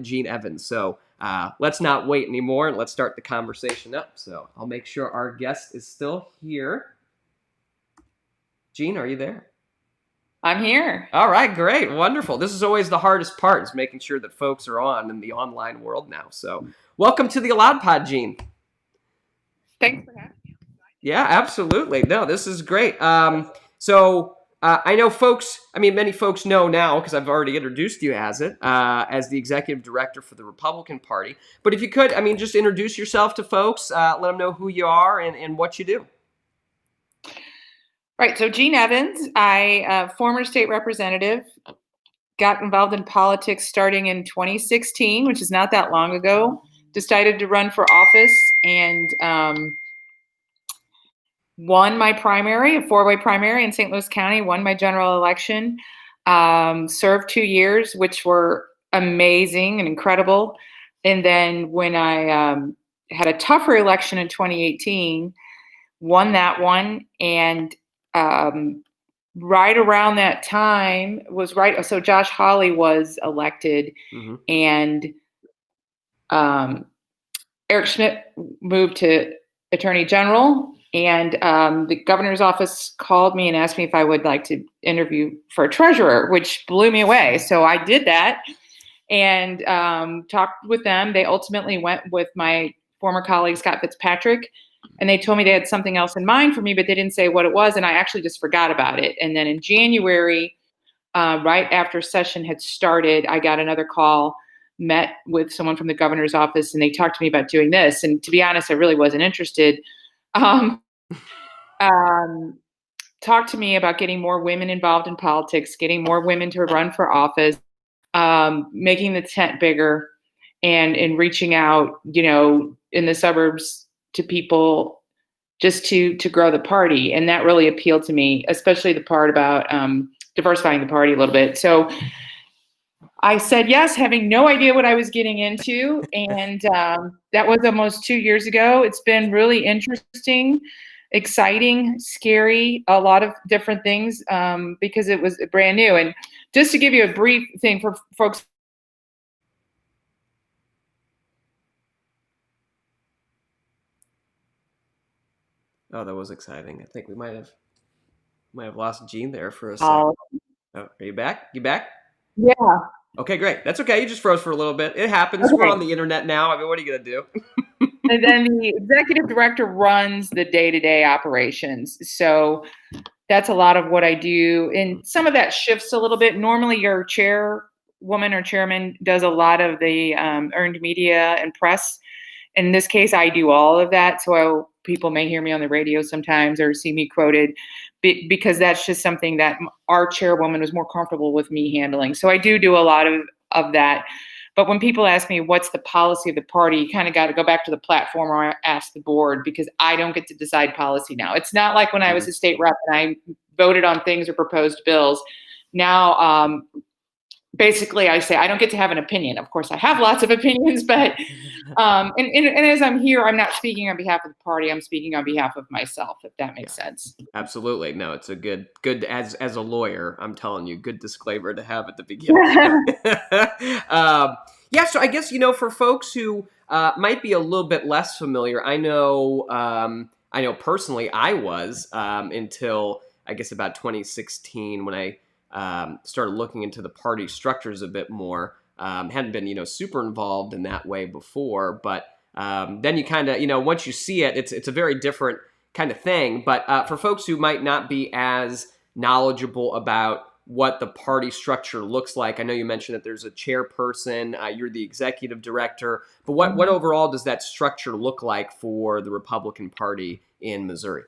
Gene Evans. So let's not wait anymore and let's start the conversation up. So I'll make sure our guest is still here. Gene, are you there? I'm here. All right, great, wonderful. This is always the hardest part, is making sure that folks are on in the online world now. So welcome to the Elad Pod, Gene. Thanks for having me. Yeah, absolutely. No, this is great. I know many folks know now because I've already introduced you as the executive director for the Republican Party. But if you could, just introduce yourself to folks, let them know who you are and what you do. Right. So Gene Evans, I former state representative, got involved in politics starting in 2016, which is not that long ago. Decided to run for office and won my primary, a 4-way primary in St. Louis County, won my general election, served 2 years, which were amazing and incredible. And then when I had a tougher election in 2018, won that one. And right around that time so Josh Hawley was elected, and Eric Schmidt moved to Attorney General, and the governor's office called me and asked me if I would like to interview for a treasurer, which blew me away. So I did that and talked with them. They ultimately went with my former colleague, Scott Fitzpatrick, and they told me they had something else in mind for me, but they didn't say what it was, and I actually just forgot about it. And then in January, right after session had started, I got another call, met with someone from the governor's office, and they talked to me about doing this. And to be honest, I really wasn't interested. Talked to me about getting more women involved in politics, getting more women to run for office, making the tent bigger, and reaching out, in the suburbs to people just to grow the party. And that really appealed to me, especially the part about diversifying the party a little bit. So I said yes, having no idea what I was getting into. And that was almost 2 years ago. It's been really interesting, exciting, scary, a lot of different things because it was brand new. And just to give you a brief thing for folks. Oh, that was exciting. I think we might have lost Gene there for a second. Oh, are you back? You back? Yeah. Okay, great. That's okay. You just froze for a little bit. It happens. Okay. We're on the internet now. What are you going to do? And then the executive director runs the day-to-day operations. So that's a lot of what I do. And some of that shifts a little bit. Normally your chairwoman or chairman does a lot of the earned media and press. In this case, I do all of that. So people may hear me on the radio sometimes or see me quoted because that's just something that our chairwoman was more comfortable with me handling. So I do a lot of that. But when people ask me what's the policy of the party, you kind of got to go back to the platform or ask the board, because I don't get to decide policy now. It's not like when I was a state rep and I voted on things or proposed bills. Now, basically, I say I don't get to have an opinion. Of course, I have lots of opinions, but and as I'm here, I'm not speaking on behalf of the party. I'm speaking on behalf of myself, if that makes sense. Absolutely. No, it's a good as a lawyer, I'm telling you, good disclaimer to have at the beginning. So I guess, for folks who might be a little bit less familiar, I know personally I was until I guess about 2016 when I started looking into the party structures a bit more. Hadn't been, super involved in that way before, but then you kind of, once you see it, it's a very different kind of thing. But for folks who might not be as knowledgeable about what the party structure looks like, I know you mentioned that there's a chairperson, you're the executive director, but what overall does that structure look like for the Republican Party in Missouri?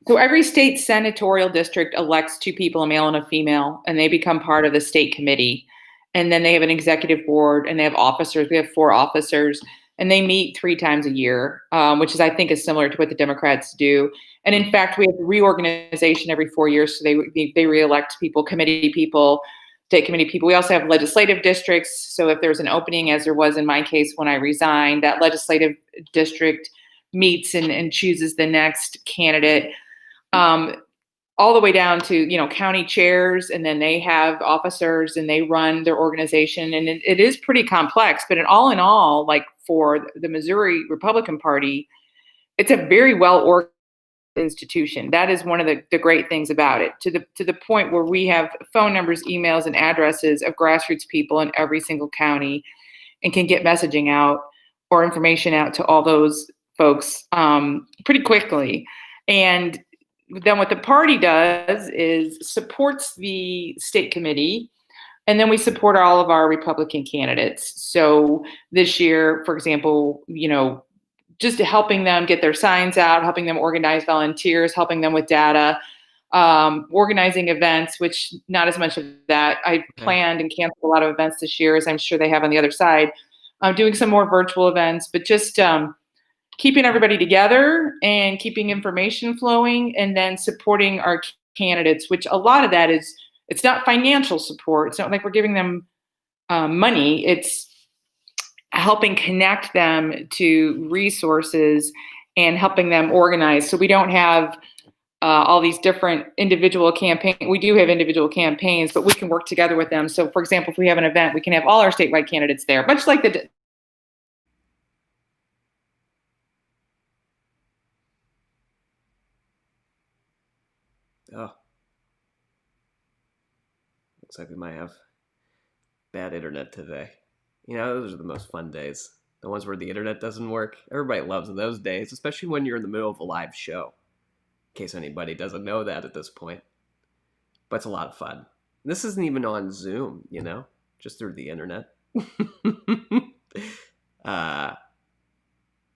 So every state senatorial district elects 2 people, a male and a female, and they become part of the state committee. And then they have an executive board and they have officers. We have 4 officers, and they meet 3 times a year, which I think is similar to what the Democrats do. And in fact, we have reorganization every 4 years. So they reelect people, committee people, state committee people. We also have legislative districts. So if there's an opening, as there was in my case when I resigned, that legislative district meets and chooses the next candidate. all the way down to, county chairs, and then they have officers and they run their organization. And it is pretty complex, but in all, like for the Missouri Republican Party, it's a very well organized institution. That is one of the great things about it, to the point where we have phone numbers, emails, and addresses of grassroots people in every single county, and can get messaging out or information out to all those folks pretty quickly. And then what the party does is supports the state committee, and then we support all of our Republican candidates. So this year, for example, just helping them get their signs out, helping them organize volunteers, helping them with data, organizing events, which not as much of that. I've planned and canceled a lot of events this year, as I'm sure they have on the other side. I'm doing some more virtual events, but just keeping everybody together and keeping information flowing, and then supporting our candidates, which a lot of that is, it's not financial support. It's not like we're giving them money. It's helping connect them to resources and helping them organize. So we don't have all these different individual campaigns. We do have individual campaigns, but we can work together with them. So for example, if we have an event, we can have all our statewide candidates there, much like the Oh, looks like we might have bad internet today. Those are the most fun days. The ones where the internet doesn't work. Everybody loves those days, especially when you're in the middle of a live show. In case anybody doesn't know that at this point. But it's a lot of fun. This isn't even on Zoom, just through the internet.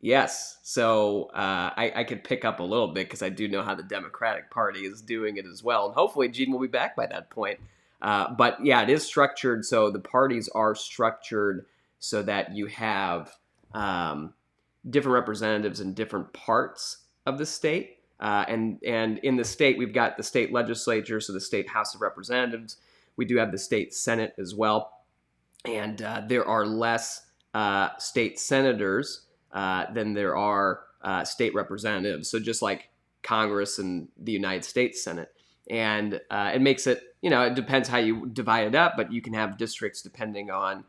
Yes, so I could pick up a little bit because I do know how the Democratic Party is doing it as well. And hopefully Gene will be back by that point. But yeah, it is structured. So the parties are structured so that you have different representatives in different parts of the state. And in the state, we've got the state legislature, so the state House of Representatives. We do have the state Senate as well. And there are less state senators than there are state representatives. So just like Congress and the United States Senate. And it makes it, it depends how you divide it up, but you can have districts depending on,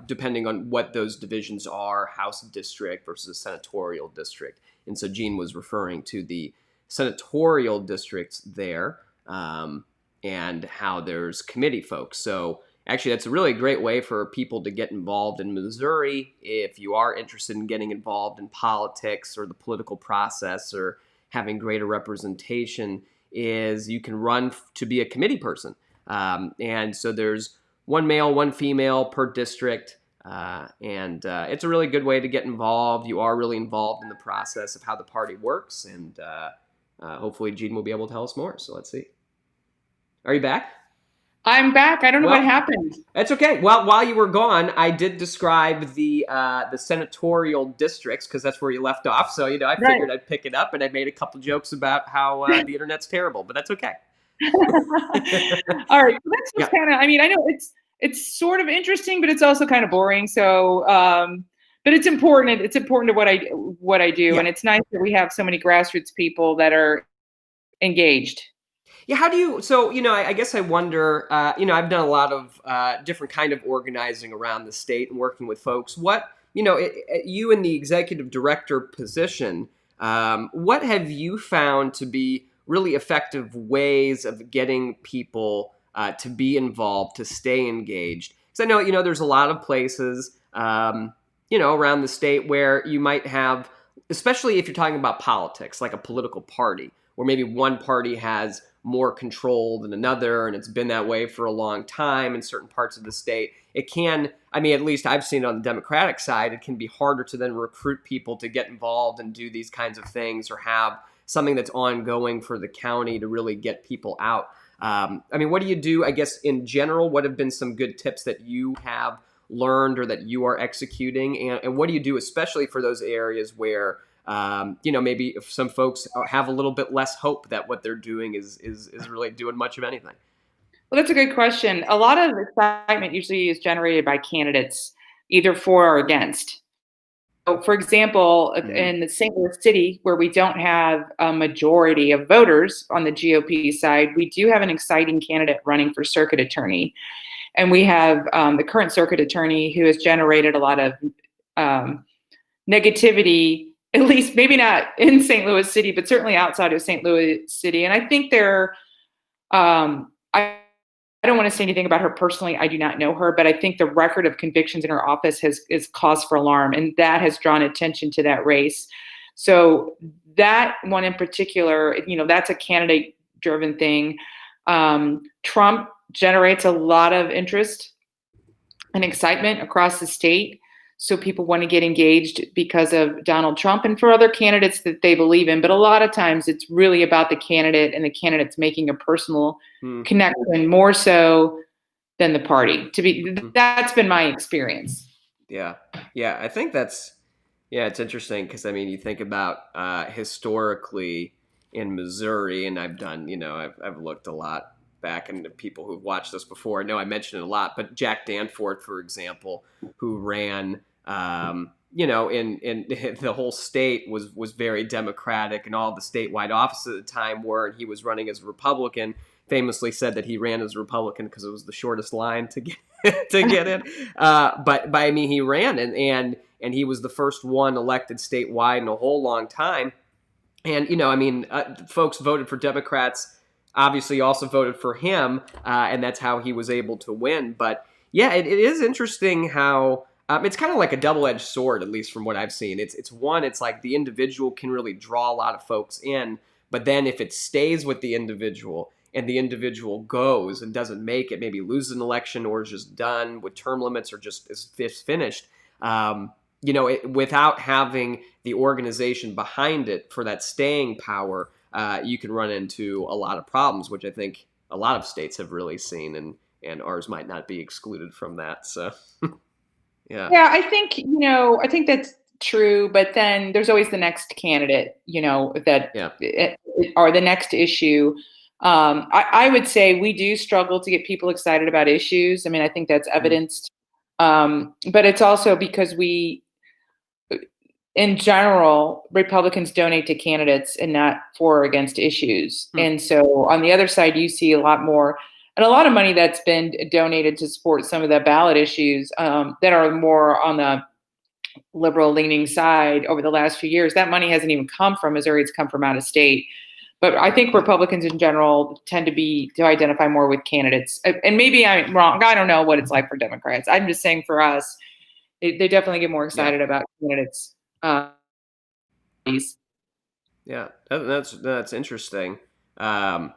depending on what those divisions are, House district versus senatorial district. And so Gene was referring to the senatorial districts there and how there's committee folks. So actually, that's a really great way for people to get involved in Missouri if you are interested in getting involved in politics or the political process or having greater representation, is you can run to be a committee person. And so there's one male, one female per district. And it's a really good way to get involved. You are really involved in the process of how the party works. And hopefully Gene will be able to tell us more. So let's see. Are you back? I'm back. I don't know what happened. That's okay. Well, while you were gone, I did describe the senatorial districts because that's where you left off. So, I figured I'd pick it up, and I made a couple jokes about how the internet's terrible, but that's okay. All right. So that's just kind of, I know it's sort of interesting, but it's also kind of boring. So, but it's important. It's important to what I do. Yeah. And it's nice that we have so many grassroots people that are engaged. Yeah, how do you, so, I guess I wonder, I've done a lot of different kind of organizing around the state and working with folks. What, you in the executive director position, what have you found to be really effective ways of getting people to be involved, to stay engaged? Because I know, there's a lot of places, around the state where you might have, especially if you're talking about politics, like a political party, where maybe one party has more control than another, and it's been that way for a long time in certain parts of the state. It can, at least I've seen it on the Democratic side, it can be harder to then recruit people to get involved and do these kinds of things or have something that's ongoing for the county to really get people out. What do you do, I guess, in general? What have been some good tips that you have learned or that you are executing? And what do you do, especially for those areas where maybe if some folks have a little bit less hope that what they're doing is really doing much of anything? Well, that's a good question. A lot of excitement usually is generated by candidates, either for or against. for example, Mhm. in the St. Louis City, where we don't have a majority of voters on the GOP side, we do have an exciting candidate running for circuit attorney. And we have the current circuit attorney who has generated a lot of um, negativity, at least maybe not in St. Louis City, but certainly outside of St. Louis City. And I think I don't want to say anything about her personally. I do not know her, but I think the record of convictions in her office is cause for alarm, and that has drawn attention to that race. So that one in particular, that's a candidate-driven thing. Trump generates a lot of interest and excitement across the state. So people want to get engaged because of Donald Trump and for other candidates that they believe in. But a lot of times it's really about the candidate and the candidate's making a personal Hmm. connection more so than the party. Hmm. That's been my experience. Yeah. Yeah. I think it's interesting because, I mean, you think about historically in Missouri, and I've done, I've looked a lot back into people who've watched this before. I know I mentioned it a lot, but Jack Danforth, for example, who ran, in the whole state was very Democratic, and all the statewide offices at the time were, and he was running as a Republican. Famously said that he ran as a Republican because it was the shortest line to get to get in. But I mean, he ran, and he was the first one elected statewide in a whole long time. And I mean, folks voted for Democrats. Obviously, also voted for him, and that's how he was able to win. But yeah, it is interesting how it's kind of like a double-edged sword, at least from what I've seen. It's like the individual can really draw a lot of folks in, but then if it stays with the individual and the individual goes and doesn't make it, maybe loses an election or is just done with term limits or just is finished, without having the organization behind it for that staying power, you can run into a lot of problems, which I think a lot of states have really seen, and ours might not be excluded from that. So, yeah, Yeah, I think that's true, but then there's always the next candidate, that yeah, or the next issue. I would say we do struggle to get people excited about issues. I mean, I think that's mm, evidenced. But it's also because in general, Republicans donate to candidates and not for or against issues. mm, And so on the other side, you see a lot more and a lot of money that's been donated to support some of the ballot issues that are more on the liberal leaning side over the last few years. That money hasn't even come from Missouri, it's come from out of state. But I think Republicans in general tend to identify more with candidates. And maybe I'm wrong. I don't know what it's like for Democrats. I'm just saying for us, they definitely get more yeah, excited about candidates. Uh, yeah. That's interesting. Um,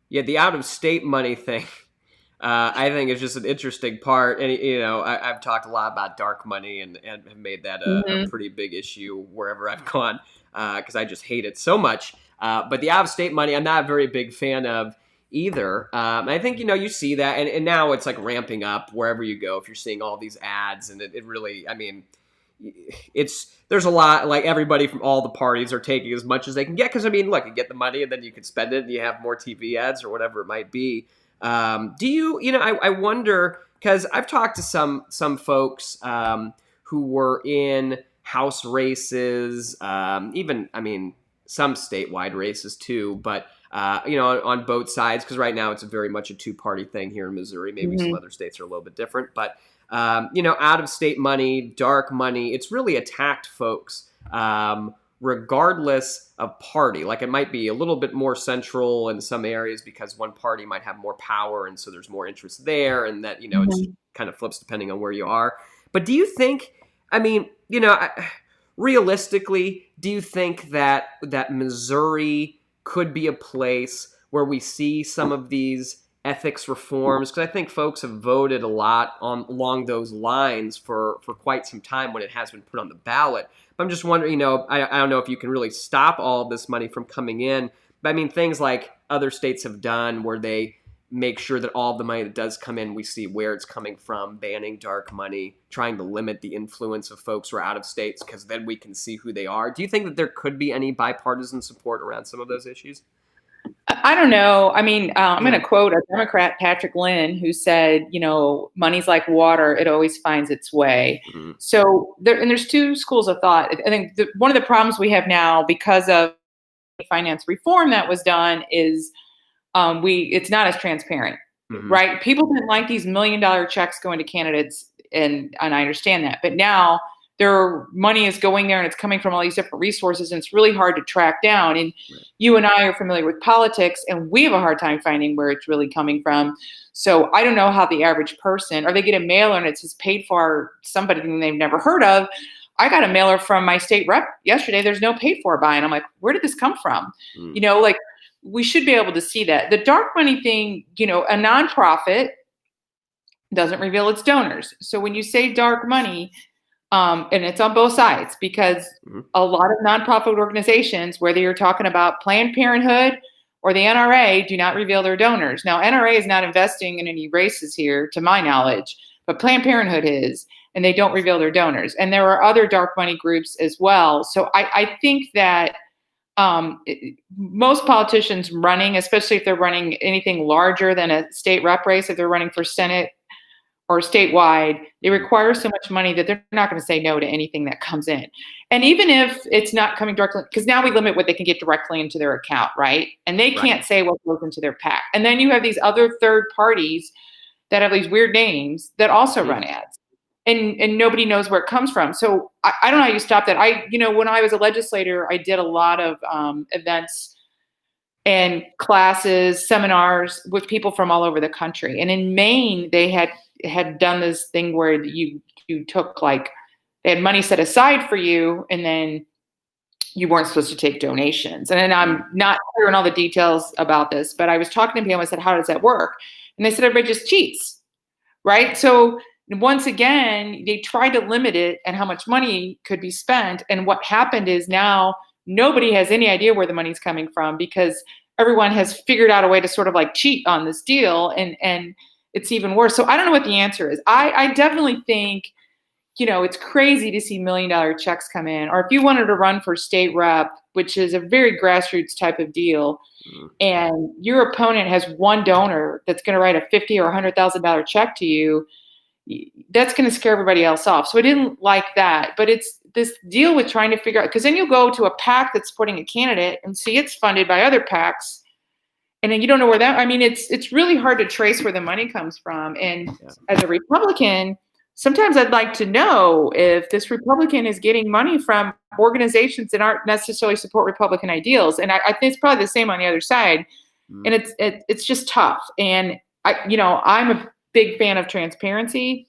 yeah, the out of state money thing. I think it's just an interesting part, and I've talked a lot about dark money and have made that a Mhm. pretty big issue wherever I've gone because I just hate it so much. But the out of state money, I'm not a very big fan of either. I think you see that, and now it's like ramping up wherever you go. If you're seeing all these ads, and it really, I mean, there's a lot, like everybody from all the parties are taking as much as they can get because I mean, look, you get the money and then you can spend it and you have more TV ads or whatever it might be. Do I wonder because I've talked to some folks who were in House races, even I mean some statewide races too, but on both sides because right now it's very much a two-party thing here in Missouri. Maybe some Mhm. other states are a little bit different, but out of state money, dark money, it's really attacked folks. Regardless of party. Like it might be a little bit more central in some areas because one party might have more power and so there's more interest there and that, it just Mhm. kind of flips depending on where you are. But do you think, I mean, realistically, do you think that Missouri could be a place where we see some of these ethics reforms? Because I think folks have voted a lot on along those lines for quite some time when it has been put on the ballot. I'm just wondering, I don't know if you can really stop all of this money from coming in, but I mean, things like other states have done where they make sure that all of the money that does come in, we see where it's coming from, banning dark money, trying to limit the influence of folks who are out of states because then we can see who they are. Do you think that there could be any bipartisan support around some of those issues? I don't know. I mean, I'm Yeah. going to quote a Democrat, Patrick Lynn, who said, money's like water; it always finds its way. Mhm. So there's two schools of thought. I think one of the problems we have now because of finance reform that was done is it's not as transparent, Mhm. right? People didn't like these $1 million checks going to candidates, and I understand that. But now their money is going there and it's coming from all these different resources, and it's really hard to track down. And Right. you and I are familiar with politics, and we have a hard time finding where it's really coming from. So I don't know how the average person, or they get a mailer and it says paid for somebody they've never heard of. I got a mailer from my state rep yesterday. There's no paid for buy. And I'm like, where did this come from? Mm. Like we should be able to see that. The dark money thing, a nonprofit doesn't reveal its donors. So when you say dark money, and it's on both sides because Mhm. a lot of nonprofit organizations, whether you're talking about Planned Parenthood or the NRA, do not reveal their donors. Now, NRA is not investing in any races here, to my knowledge, but Planned Parenthood is, and they don't reveal their donors. And there are other dark money groups as well. So I think that most politicians running, especially if they're running anything larger than a state rep race, if they're running for Senate or statewide, they require so much money that they're not going to say no to anything that comes in. And even if it's not coming directly, because now we limit what they can get directly into their account, right? And they can't say what goes into their PAC. And then you have these other third parties that have these weird names that also run ads. And nobody knows where it comes from. So I don't know how you stop that. When I was a legislator, I did a lot of events and classes, seminars with people from all over the country. And in Maine, they had done this thing where you took they had money set aside for you, and then you weren't supposed to take donations. And then I'm not clear on all the details about this, but I was talking to people. I said, "How does that work?" And they said, "Everybody just cheats." Right? So once again, they tried to limit it and how much money could be spent. And what happened is now nobody has any idea where the money's coming from because everyone has figured out a way to sort of cheat on this deal. And it's even worse. So I don't know what the answer is. I definitely think, it's crazy to see $1 million checks come in. Or if you wanted to run for state rep, which is a very grassroots type of deal, and your opponent has one donor that's going to write a $50,000 or $100,000 check to you, that's going to scare everybody else off. So I didn't like that. But it's this deal with trying to figure out, because then you'll go to a PAC that's supporting a candidate and see it's funded by other PACs. And then you don't know where it's really hard to trace where the money comes from. And as a Republican, sometimes I'd like to know if this Republican is getting money from organizations that aren't necessarily support Republican ideals. And I think it's probably the same on the other side. And it's just tough. And I'm a big fan of transparency.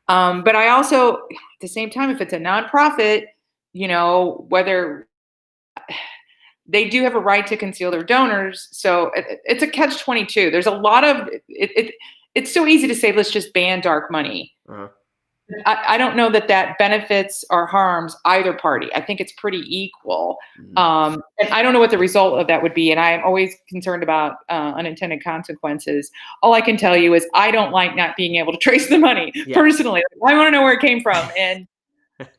But I also, at the same time, if it's a nonprofit, whether they do have a right to conceal their donors. So it's a catch-22. There's a lot of it's so easy to say, let's just ban dark money. I don't know that benefits or harms either party. I think it's pretty equal. And I don't know what the result of that would be. And I'm always concerned about unintended consequences. All I can tell you is I don't like not being able to trace the money personally. I want to know where it came from. And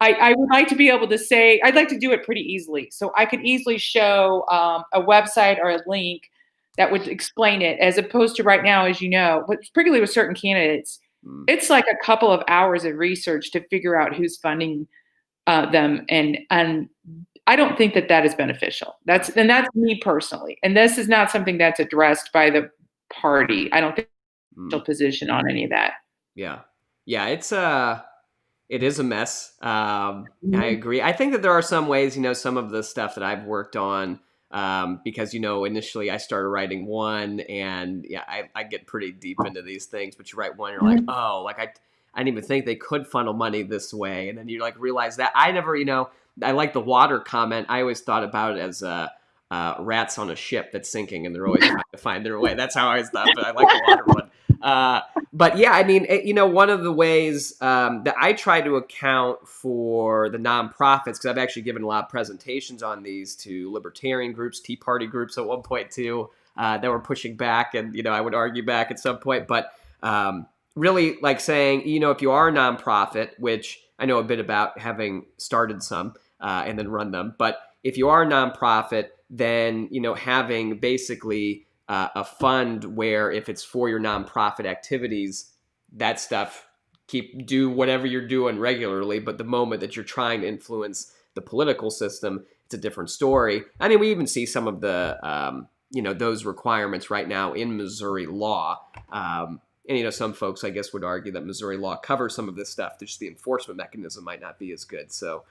I would like to be able to say, I'd like to do it pretty easily. So I could easily show a website or a link that would explain it, as opposed to right now, as you know, but particularly with certain candidates, it's like a couple of hours of research to figure out who's funding them. And I don't think that is beneficial. That's me personally. And this is not something that's addressed by the party. I don't think there's a position on any of that. Yeah. Yeah. It is a mess. I agree. I think that there are some ways, some of the stuff that I've worked on, because, initially I started writing one, and I get pretty deep into these things, but you write one, you're like, oh, I didn't even think they could funnel money this way. And then you realize that I never, I like the water comment. I always thought about it as rats on a ship that's sinking, and they're always trying to find their way. That's how I always thought, but I like the water one. But yeah, one of the ways that I try to account for the nonprofits, because I've actually given a lot of presentations on these to libertarian groups, Tea Party groups at one point too, that were pushing back, and I would argue back at some point. But really, saying, if you are a nonprofit, which I know a bit about, having started some and then run them, but if you are a nonprofit, then, having basically a fund where if it's for your nonprofit activities, that stuff, do whatever you're doing regularly. But the moment that you're trying to influence the political system, it's a different story. I mean, we even see some of the, those requirements right now in Missouri law. And, some folks, I guess, would argue that Missouri law covers some of this stuff. Just the enforcement mechanism might not be as good. So,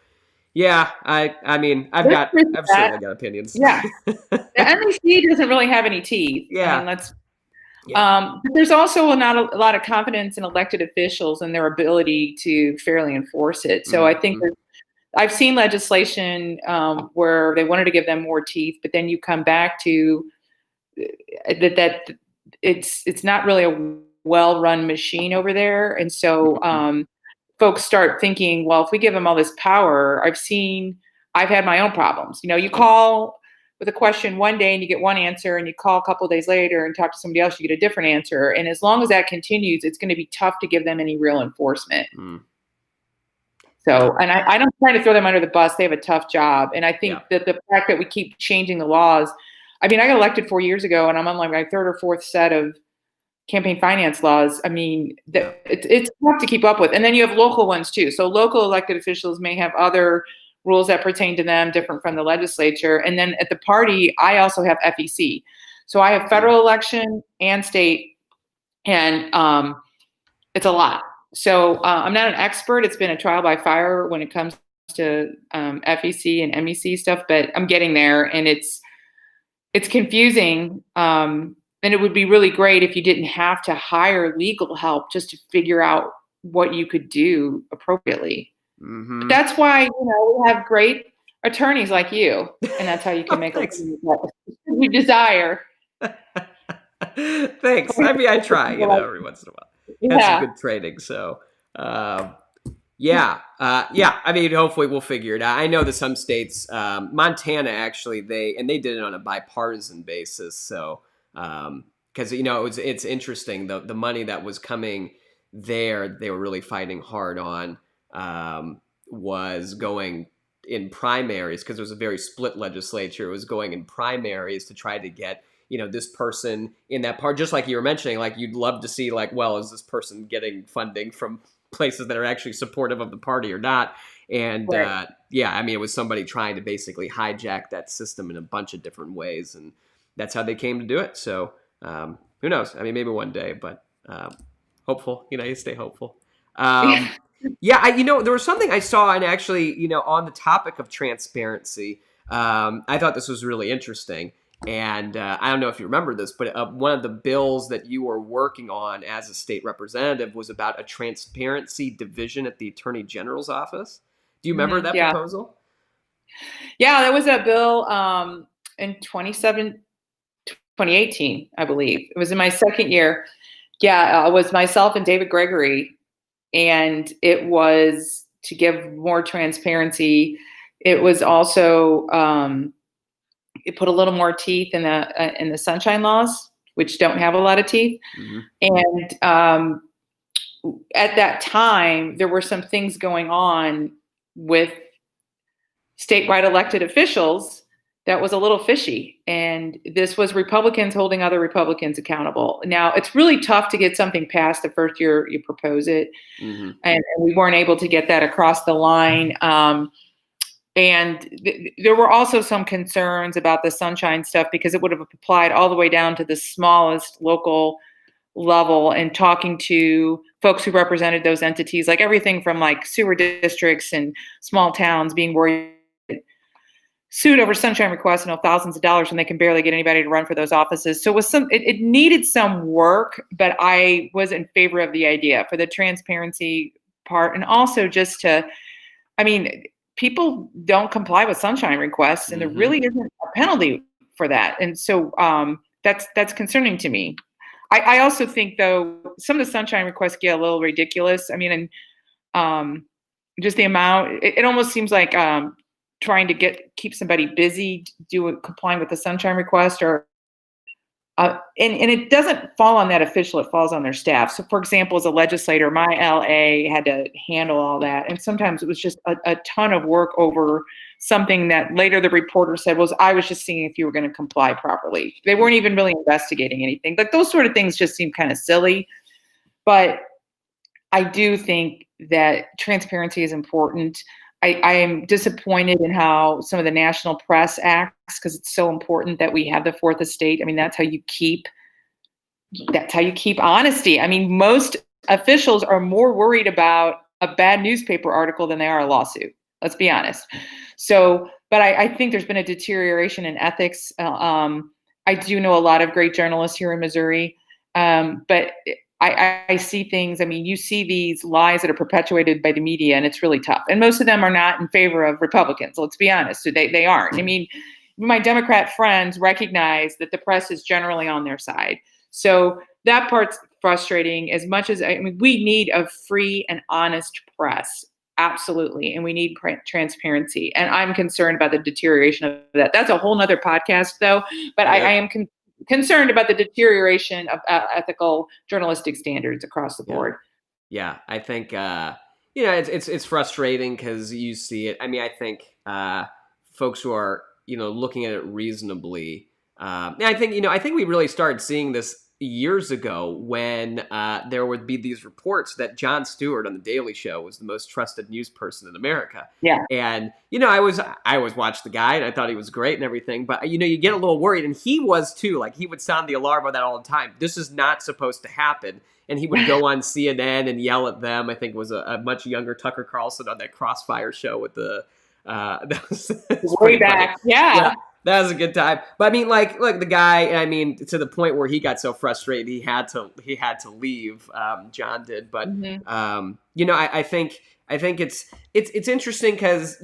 yeah, I mean, I've certainly got opinions. Yeah. The MEC doesn't really have any teeth. Yeah. I mean, but there's also not a lot of confidence in elected officials and their ability to fairly enforce it. So I think I've seen legislation where they wanted to give them more teeth, but then you come back to that it's not really a well-run machine over there. And so folks start thinking, well, if we give them all this power, I've had my own problems. You call with a question one day and you get one answer, and you call a couple of days later and talk to somebody else, you get a different answer. And as long as that continues, it's going to be tough to give them any real enforcement. So, and I don't try to throw them under the bus. They have a tough job. And I think that the fact that we keep changing the laws, I mean, I got elected 4 years ago and I'm on like my third or fourth set of campaign finance laws. I mean, it's tough to keep up with. And then you have local ones too. So local elected officials may have other rules that pertain to them, different from the legislature. And then at the party, I also have FEC. So I have federal election and state, and it's a lot. So I'm not an expert. It's been a trial by fire when it comes to FEC and MEC stuff, but I'm getting there, and it's confusing. And it would be really great if you didn't have to hire legal help just to figure out what you could do appropriately. But that's why, we have great attorneys like you, and that's how you can make a living what we desire. Thanks. I mean, I try, every once in a while. That's some good training. So, I mean, hopefully we'll figure it out. I know that some states, Montana, actually, they did it on a bipartisan basis. So, because, it's interesting, the money that was coming there, they were really fighting hard on, was going in primaries, because it was a very split legislature. It was going in primaries to try to get, this person in that part, just like you were mentioning, like you'd love to see, like, well, is this person getting funding from places that are actually supportive of the party or not? And right. I mean, it was somebody trying to basically hijack that system in a bunch of different ways, and that's how they came to do it. So who knows? I mean, maybe one day, but hopeful. You stay hopeful. There was something I saw, and actually, on the topic of transparency, I thought this was really interesting. And I don't know if you remember this, but one of the bills that you were working on as a state representative was about a transparency division at the Attorney General's office. Do you remember that proposal? Yeah, that was a bill in 2018, I believe. It was in my second year. Yeah, it was myself and David Gregory, and it was to give more transparency. It was also it put a little more teeth in the sunshine laws, which don't have a lot of teeth. And at that time, there were some things going on with statewide elected officials that was a little fishy. And this was Republicans holding other Republicans accountable. Now, it's really tough to get something passed the first year you propose it. And we weren't able to get that across the line. And there were also some concerns about the sunshine stuff, because it would have applied all the way down to the smallest local level, and talking to folks who represented those entities, like everything from like sewer districts and small towns being worried, sued over sunshine requests, thousands of dollars, when they can barely get anybody to run for those offices. So it needed some work, but I was in favor of the idea for the transparency part. And also just people don't comply with sunshine requests, and there really isn't a penalty for that. And so that's concerning to me. I also think, though, some of the sunshine requests get a little ridiculous. I mean, and just the amount, it almost seems like trying to keep somebody busy complying with the sunshine request, or and it doesn't fall on that official, it falls on their staff. So for example, as a legislator, my LA had to handle all that. And sometimes it was just a ton of work over something that later the reporter said was, I was just seeing if you were going to comply properly. They weren't even really investigating anything. Like those sort of things just seem kind of silly. But I do think that transparency is important. I am disappointed in how some of the national press acts, because it's so important that we have the fourth estate. I mean, that's how you keep honesty. I mean, most officials are more worried about a bad newspaper article than they are a lawsuit. Let's be honest. So, but I think there's been a deterioration in ethics. I do know a lot of great journalists here in Missouri, but I see things. I mean, you see these lies that are perpetuated by the media, and it's really tough. And most of them are not in favor of Republicans. Let's be honest. So they aren't. I mean, my Democrat friends recognize that the press is generally on their side. So that part's frustrating. As much as I mean, we need a free and honest press. Absolutely. And we need transparency. And I'm concerned about the deterioration of that. That's a whole nother podcast, though. But I am concerned about the deterioration of ethical journalistic standards across the board. Yeah, I think it's frustrating because you see it. I mean, I think folks who are looking at it reasonably. I think we really started seeing this years ago when there would be these reports that Jon Stewart on The Daily Show was the most trusted news person in America. Yeah. And, I always watched the guy and I thought he was great and everything, but, you get a little worried, and he was too. Like, he would sound the alarm on that all the time. This is not supposed to happen. And he would go on CNN and yell at them. I think it was a much younger Tucker Carlson on that Crossfire show with the that was way back. Yeah. That was a good time. But I mean, like the guy, I mean, to the point where he got so frustrated, he had to leave. John did. But, I think it's interesting because,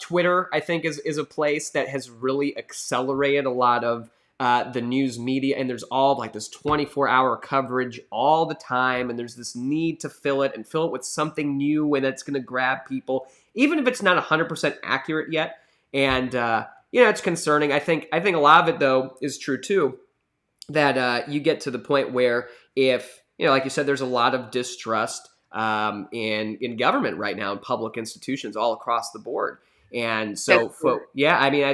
Twitter, I think is a place that has really accelerated a lot of the news media. And there's all like this 24-hour coverage all the time. And there's this need to fill it with something new and that's going to grab people, even if it's not 100% accurate yet. And, it's concerning. I think a lot of it, though, is true, too, that you get to the point where if, like you said, there's a lot of distrust in government right now, in public institutions all across the board. And so, I mean,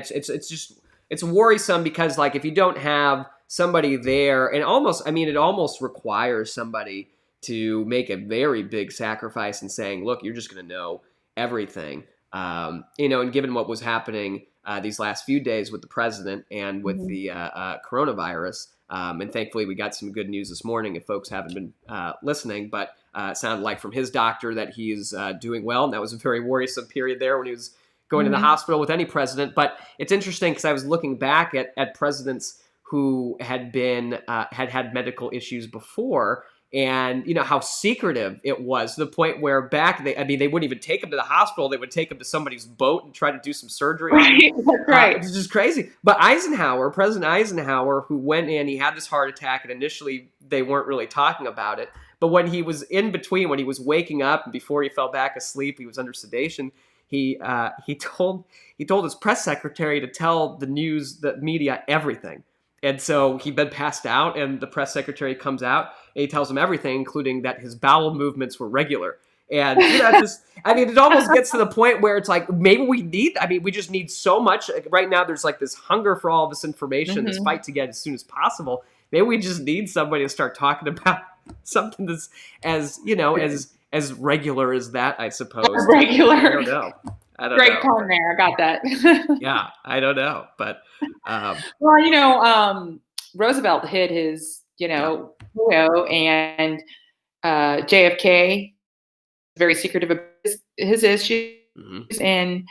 it's worrisome because, like, if you don't have somebody there, and it almost requires somebody to make a very big sacrifice in saying, look, you're just going to know everything, and given what was happening these last few days with the president and with the coronavirus. And thankfully, we got some good news this morning if folks haven't been listening. But it sounded like from his doctor that he's doing well. And that was a very worrisome period there when he was going to the hospital with any president. But it's interesting because I was looking back at presidents who had had medical issues before. And how secretive it was, to the point where they wouldn't even take him to the hospital. They would take him to somebody's boat and try to do some surgery. Right, that's right. It's just crazy. But President Eisenhower, who went in, he had this heart attack, and initially they weren't really talking about it. But when he was in between, when he was waking up and before he fell back asleep, he was under sedation. He told his press secretary to tell the media everything. And so he'd been passed out, and the press secretary comes out, and he tells him everything, including that his bowel movements were regular. And it almost gets to the point where it's like, maybe we just need so much. Right now, there's like this hunger for all this information, this fight to get as soon as possible. Maybe we just need somebody to start talking about something that's as regular as that, I suppose. Regular. I don't know. Great pun there. I got that. Yeah, I don't know, but Roosevelt hid his, and JFK very secretive about his issues, and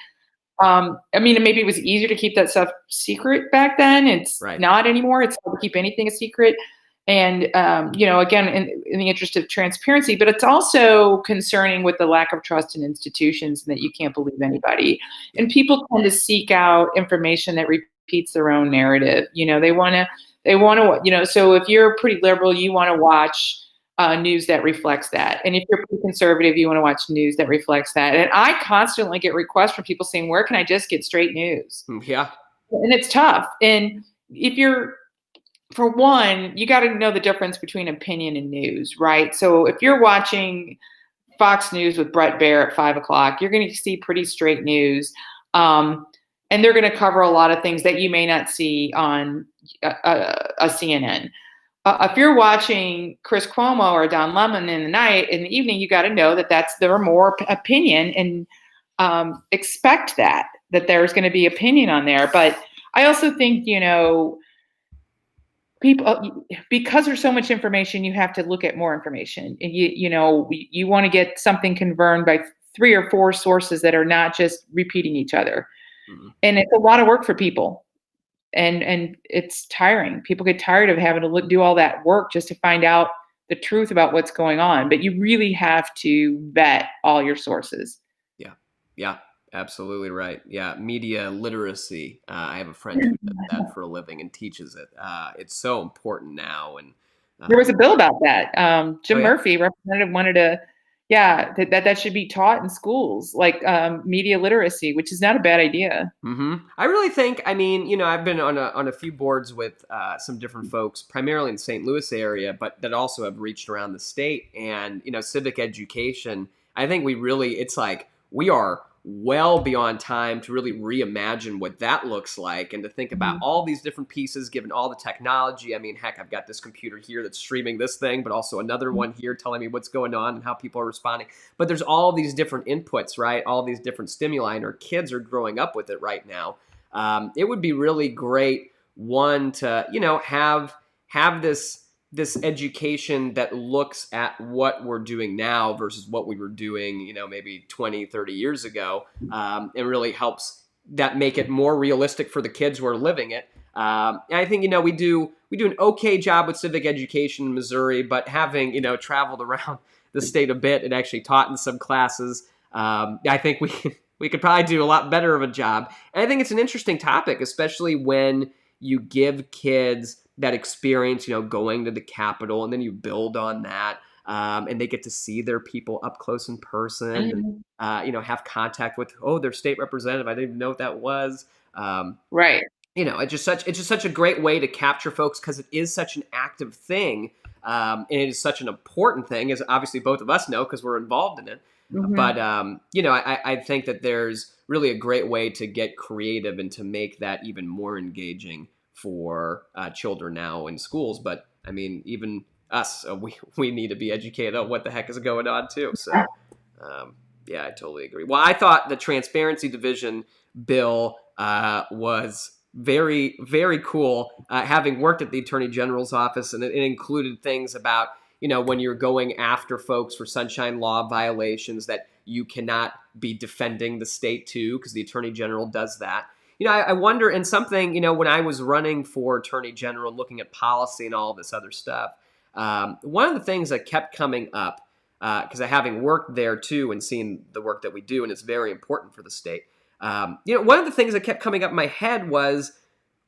maybe it was easier to keep that stuff secret back then. It's not anymore. It's hard to keep anything a secret. And, again, in the interest of transparency, but it's also concerning with the lack of trust in institutions and that you can't believe anybody. And people tend to seek out information that repeats their own narrative. They want to, so if you're pretty liberal, you want to watch news that reflects that. And if you're pretty conservative, you want to watch news that reflects that. And I constantly get requests from people saying, where can I just get straight news? Yeah. And it's tough. And if you're for one, you got to know the difference between opinion and news, right? So if you're watching Fox News with Brett Baer at 5 o'clock, you're going to see pretty straight news. And they're going to cover a lot of things that you may not see on a CNN. If you're watching Chris Cuomo or Don Lemon in the evening, you got to know that there are more opinion, and expect that there's going to be opinion on there. But I also think, people, because there's so much information, you have to look at more information. And you want to get something confirmed by 3 or 4 sources that are not just repeating each other. Mm-hmm. And it's a lot of work for people. And it's tiring. People get tired of having to do all that work just to find out the truth about what's going on. But you really have to vet all your sources. Yeah, absolutely right. Yeah, media literacy. I have a friend who does that for a living and teaches it. It's so important now. And there was a bill about that. Jim Murphy, representative, wanted to. Yeah, that should be taught in schools, like media literacy, which is not a bad idea. Mm-hmm. I really think, I've been on a few boards with some different folks, primarily in the St. Louis area, but that also have reached around the state. And, civic education, I think it's like we are well beyond time to really reimagine what that looks like and to think about all these different pieces given all the technology. I mean, heck, I've got this computer here that's streaming this thing, but also another one here telling me what's going on and how people are responding. But there's all these different inputs, right? All these different stimuli, and our kids are growing up with it right now. It would be really great, one, to, have this education that looks at what we're doing now versus what we were doing, maybe 20, 30 years ago, and really helps that make it more realistic for the kids who are living it. And I think, we do an okay job with civic education in Missouri, but having, traveled around the state a bit and actually taught in some classes, I think we could probably do a lot better of a job. And I think it's an interesting topic, especially when you give kids that experience, going to the Capitol, and then you build on that, and they get to see their people up close in person, and have contact with their state representative. I didn't even know what that was. Right. It's just such a great way to capture folks because it is such an active thing, and it is such an important thing, as obviously both of us know because we're involved in it. Mm-hmm. But I think that there's really a great way to get creative and to make that even more engaging for children now in schools. But I mean, even us, we need to be educated on what the heck is going on too. So yeah, I totally agree. Well, I thought the transparency division bill was very, very cool. Having worked at the Attorney General's office, and it included things about, when you're going after folks for sunshine law violations, that you cannot be defending the state too, because the Attorney General does that. I wonder, and something, when I was running for Attorney General and looking at policy and all this other stuff, one of the things that kept coming up, because having worked there too and seen the work that we do, and it's very important for the state, one of the things that kept coming up in my head was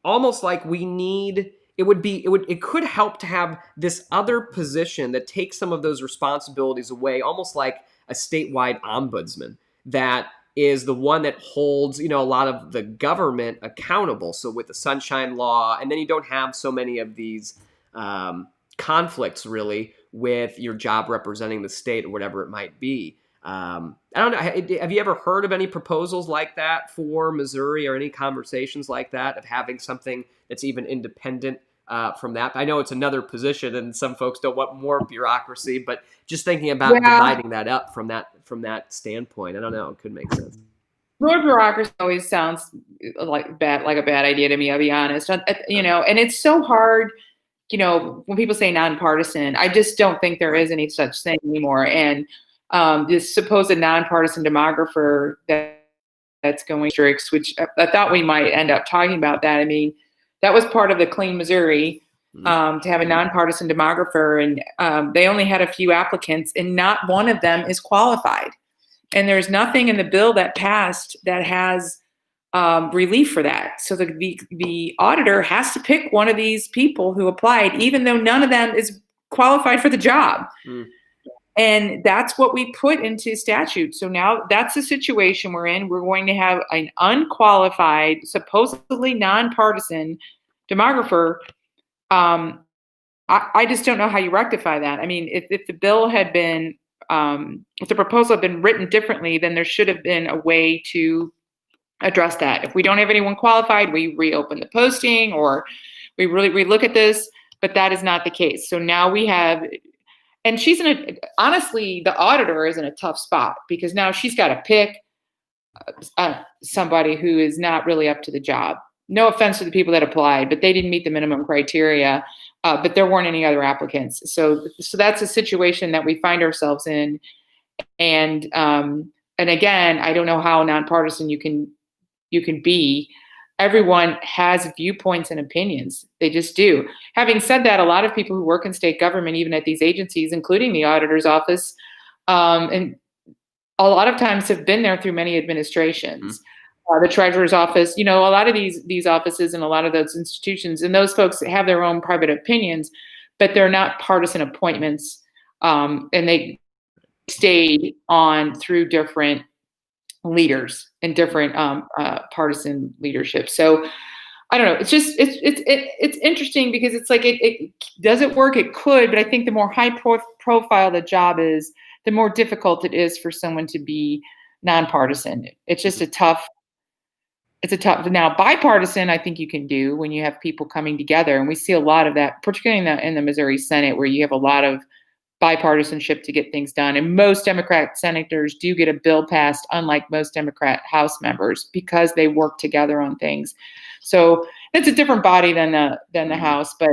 almost like it could help to have this other position that takes some of those responsibilities away, almost like a statewide ombudsman that is the one that holds, a lot of the government accountable. So with the sunshine law, and then you don't have so many of these conflicts really with your job representing the state or whatever it might be. I don't know. Have you ever heard of any proposals like that for Missouri, or any conversations like that of having something that's even independent from that? I know it's another position and some folks don't want more bureaucracy, but just thinking about dividing that up from that standpoint, I don't know, it could make sense. More bureaucracy always sounds like a bad idea to me, I'll be honest. And it's so hard, when people say nonpartisan, I just don't think there is any such thing anymore. And this supposed nonpartisan demographer that's going districts, which I thought we might end up talking about that. I mean, that was part of the Clean Missouri, to have a nonpartisan demographer, and they only had a few applicants, and not one of them is qualified. And there's nothing in the bill that passed that has relief for that. So the auditor has to pick one of these people who applied, even though none of them is qualified for the job. And that's what we put into statute. So now that's the situation we're in. We're going to have an unqualified, supposedly nonpartisan demographer I just don't know how you rectify that. I mean, if the bill had been, if the proposal had been written differently, then there should have been a way to address that. If we don't have anyone qualified, we reopen the posting, or we really relook at this, but that is not the case. So now we have, and honestly, the auditor is in a tough spot because now she's got to pick somebody who is not really up to the job. No offense to the people that applied, but they didn't meet the minimum criteria. But there weren't any other applicants. So that's a situation that we find ourselves in. And again, I don't know how nonpartisan you can be. Everyone has viewpoints and opinions. They just do. Having said that, a lot of people who work in state government, even at these agencies, including the auditor's office, and a lot of times have been there through many administrations. The treasurer's office, a lot of these offices and a lot of those institutions, and those folks have their own private opinions, but they're not partisan appointments, and they stayed on through different leaders and different partisan leadership. So I don't know. It's just it's interesting because it's like it does it work? It could, but I think the more high profile the job is, the more difficult it is for someone to be nonpartisan. It's just a tough. Now bipartisan, I think you can do when you have people coming together, and we see a lot of that, particularly in the Missouri Senate, where you have a lot of bipartisanship to get things done. And most Democrat senators do get a bill passed, unlike most Democrat House members, because they work together on things. So it's a different body than the House, but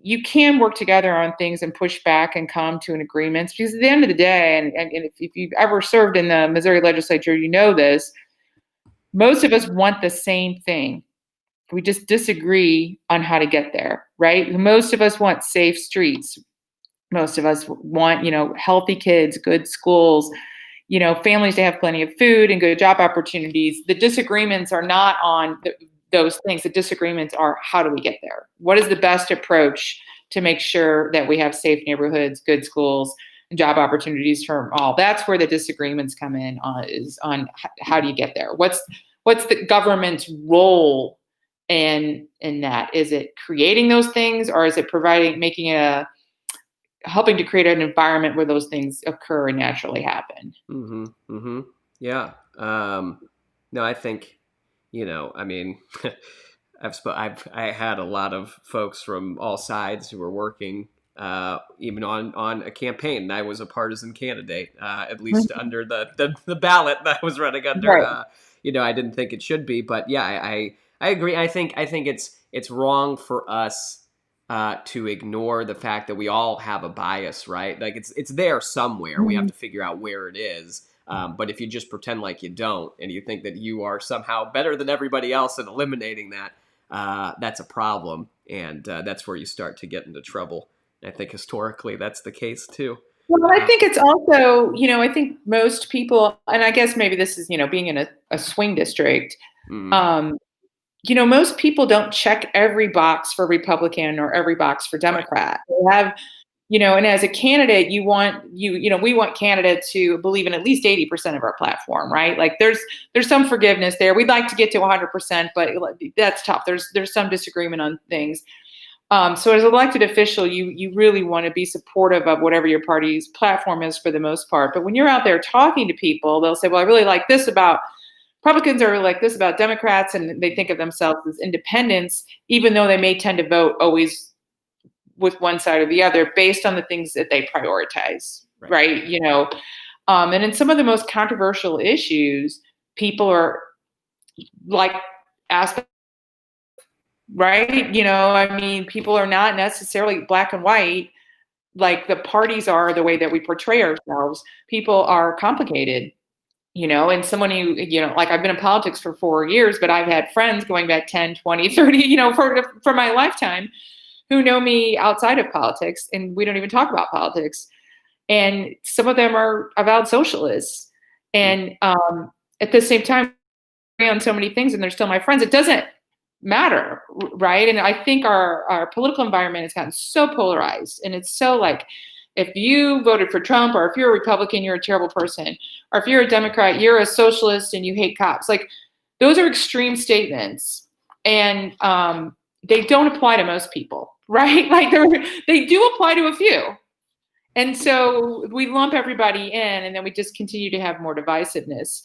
you can work together on things and push back and come to an agreement. Because at the end of the day, and if you've ever served in the Missouri legislature, you know this. Most of us want the same thing. We just disagree on how to get there, right? Most of us want safe streets. Most of us want, healthy kids, good schools, families to have plenty of food and good job opportunities. The disagreements are not on those things. The disagreements are, how do we get there? What is the best approach to make sure that we have safe neighborhoods, good schools, and job opportunities for all? That's where the disagreements come in, is on how do you get there? What's the government's role in that? Is it creating those things, or is it helping to create an environment where those things occur and naturally happen? Yeah. No, I think, I mean, I had a lot of folks from all sides who were working, even on a campaign. And I was a partisan candidate, at least under the ballot that I was running under. Right. I didn't think it should be, but yeah, I agree. I think it's wrong for us to ignore the fact that we all have a bias, right? Like it's there somewhere. We have to figure out where it is. But if you just pretend like you don't, and you think that you are somehow better than everybody else and eliminating that, that's a problem. And that's where you start to get into trouble. And I think historically that's the case too. Well, I think it's also, I think most people, and I guess maybe this is, being in a swing district, most people don't check every box for Republican or every box for Democrat. They have, and as a candidate, we want candidates who believe in at least 80% of our platform, right? Like there's some forgiveness there. We'd like to get to 100%, but that's tough. There's some disagreement on things. So as an elected official, you really want to be supportive of whatever your party's platform is for the most part. But when you're out there talking to people, they'll say, well, I really like this about Republicans, or like this about Democrats, and they think of themselves as independents, even though they may tend to vote always with one side or the other based on the things that they prioritize, right? And in some of the most controversial issues, people are like asked, right? I mean, people are not necessarily black and white like the parties are, the way that we portray ourselves. People are complicated, and someone who, like I've been in politics for 4 years, but I've had friends going back 10, 20, 30, for my lifetime who know me outside of politics, and we don't even talk about politics. And some of them are avowed socialists. And at the same time, on so many things, and they're still my friends. It doesn't matter, right? And I think our political environment has gotten so polarized, and it's so like, if you voted for Trump, or if you're a Republican, you're a terrible person, or if you're a Democrat, you're a socialist and you hate cops. Like those are extreme statements. And they don't apply to most people, right? Like they do apply to a few. And so we lump everybody in, and then we just continue to have more divisiveness.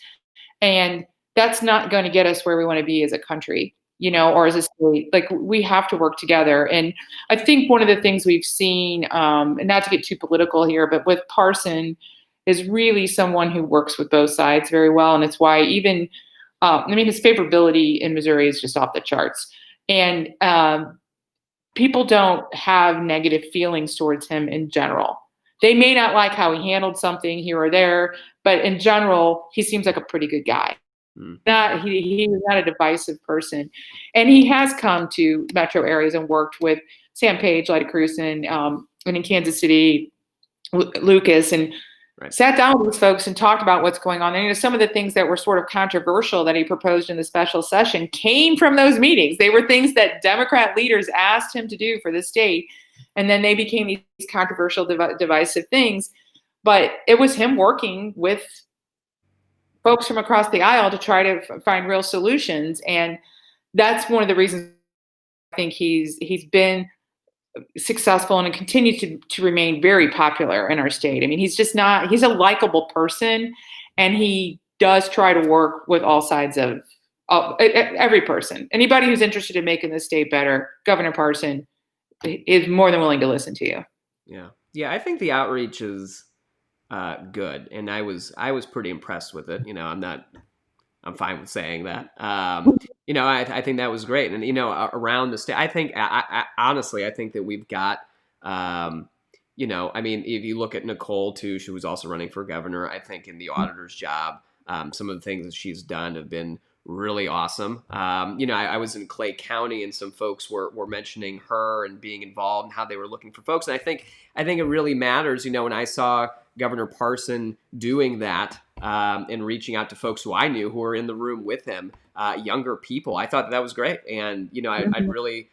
And that's not going to get us where we want to be as a country, or as a state. Like, we have to work together. And I think one of the things we've seen, and not to get too political here, but with Parson, is really someone who works with both sides very well. And it's why even, his favorability in Missouri is just off the charts. And people don't have negative feelings towards him in general. They may not like how he handled something here or there, but in general, he seems like a pretty good guy. He's not a divisive person. And he has come to metro areas and worked with Sam Page, Lyda Cruz, and in Kansas City, Lucas, and sat down with these folks and talked about what's going on. And some of the things that were sort of controversial that he proposed in the special session came from those meetings. They were things that Democrat leaders asked him to do for the state. And then they became these controversial, divisive things. But it was him working with folks from across the aisle to try to find real solutions. And that's one of the reasons I think he's been successful and continues to remain very popular in our state. I mean, he's a likable person, and he does try to work with all sides of every person. Anybody who's interested in making the state better, Governor Parson is more than willing to listen to you. Yeah. I think the outreach is good, and I was pretty impressed with it. I'm fine with saying that. I think that was great, and around the state, I think honestly, I think that we've got. If you look at Nicole too, she was also running for governor. I think in the auditor's job, some of the things that she's done have been really awesome. I was in Clay County, and some folks were mentioning her and being involved and how they were looking for folks. And I think it really matters. When I saw Governor Parson doing that and reaching out to folks who I knew who were in the room with him, younger people, I thought that was great. And I'd really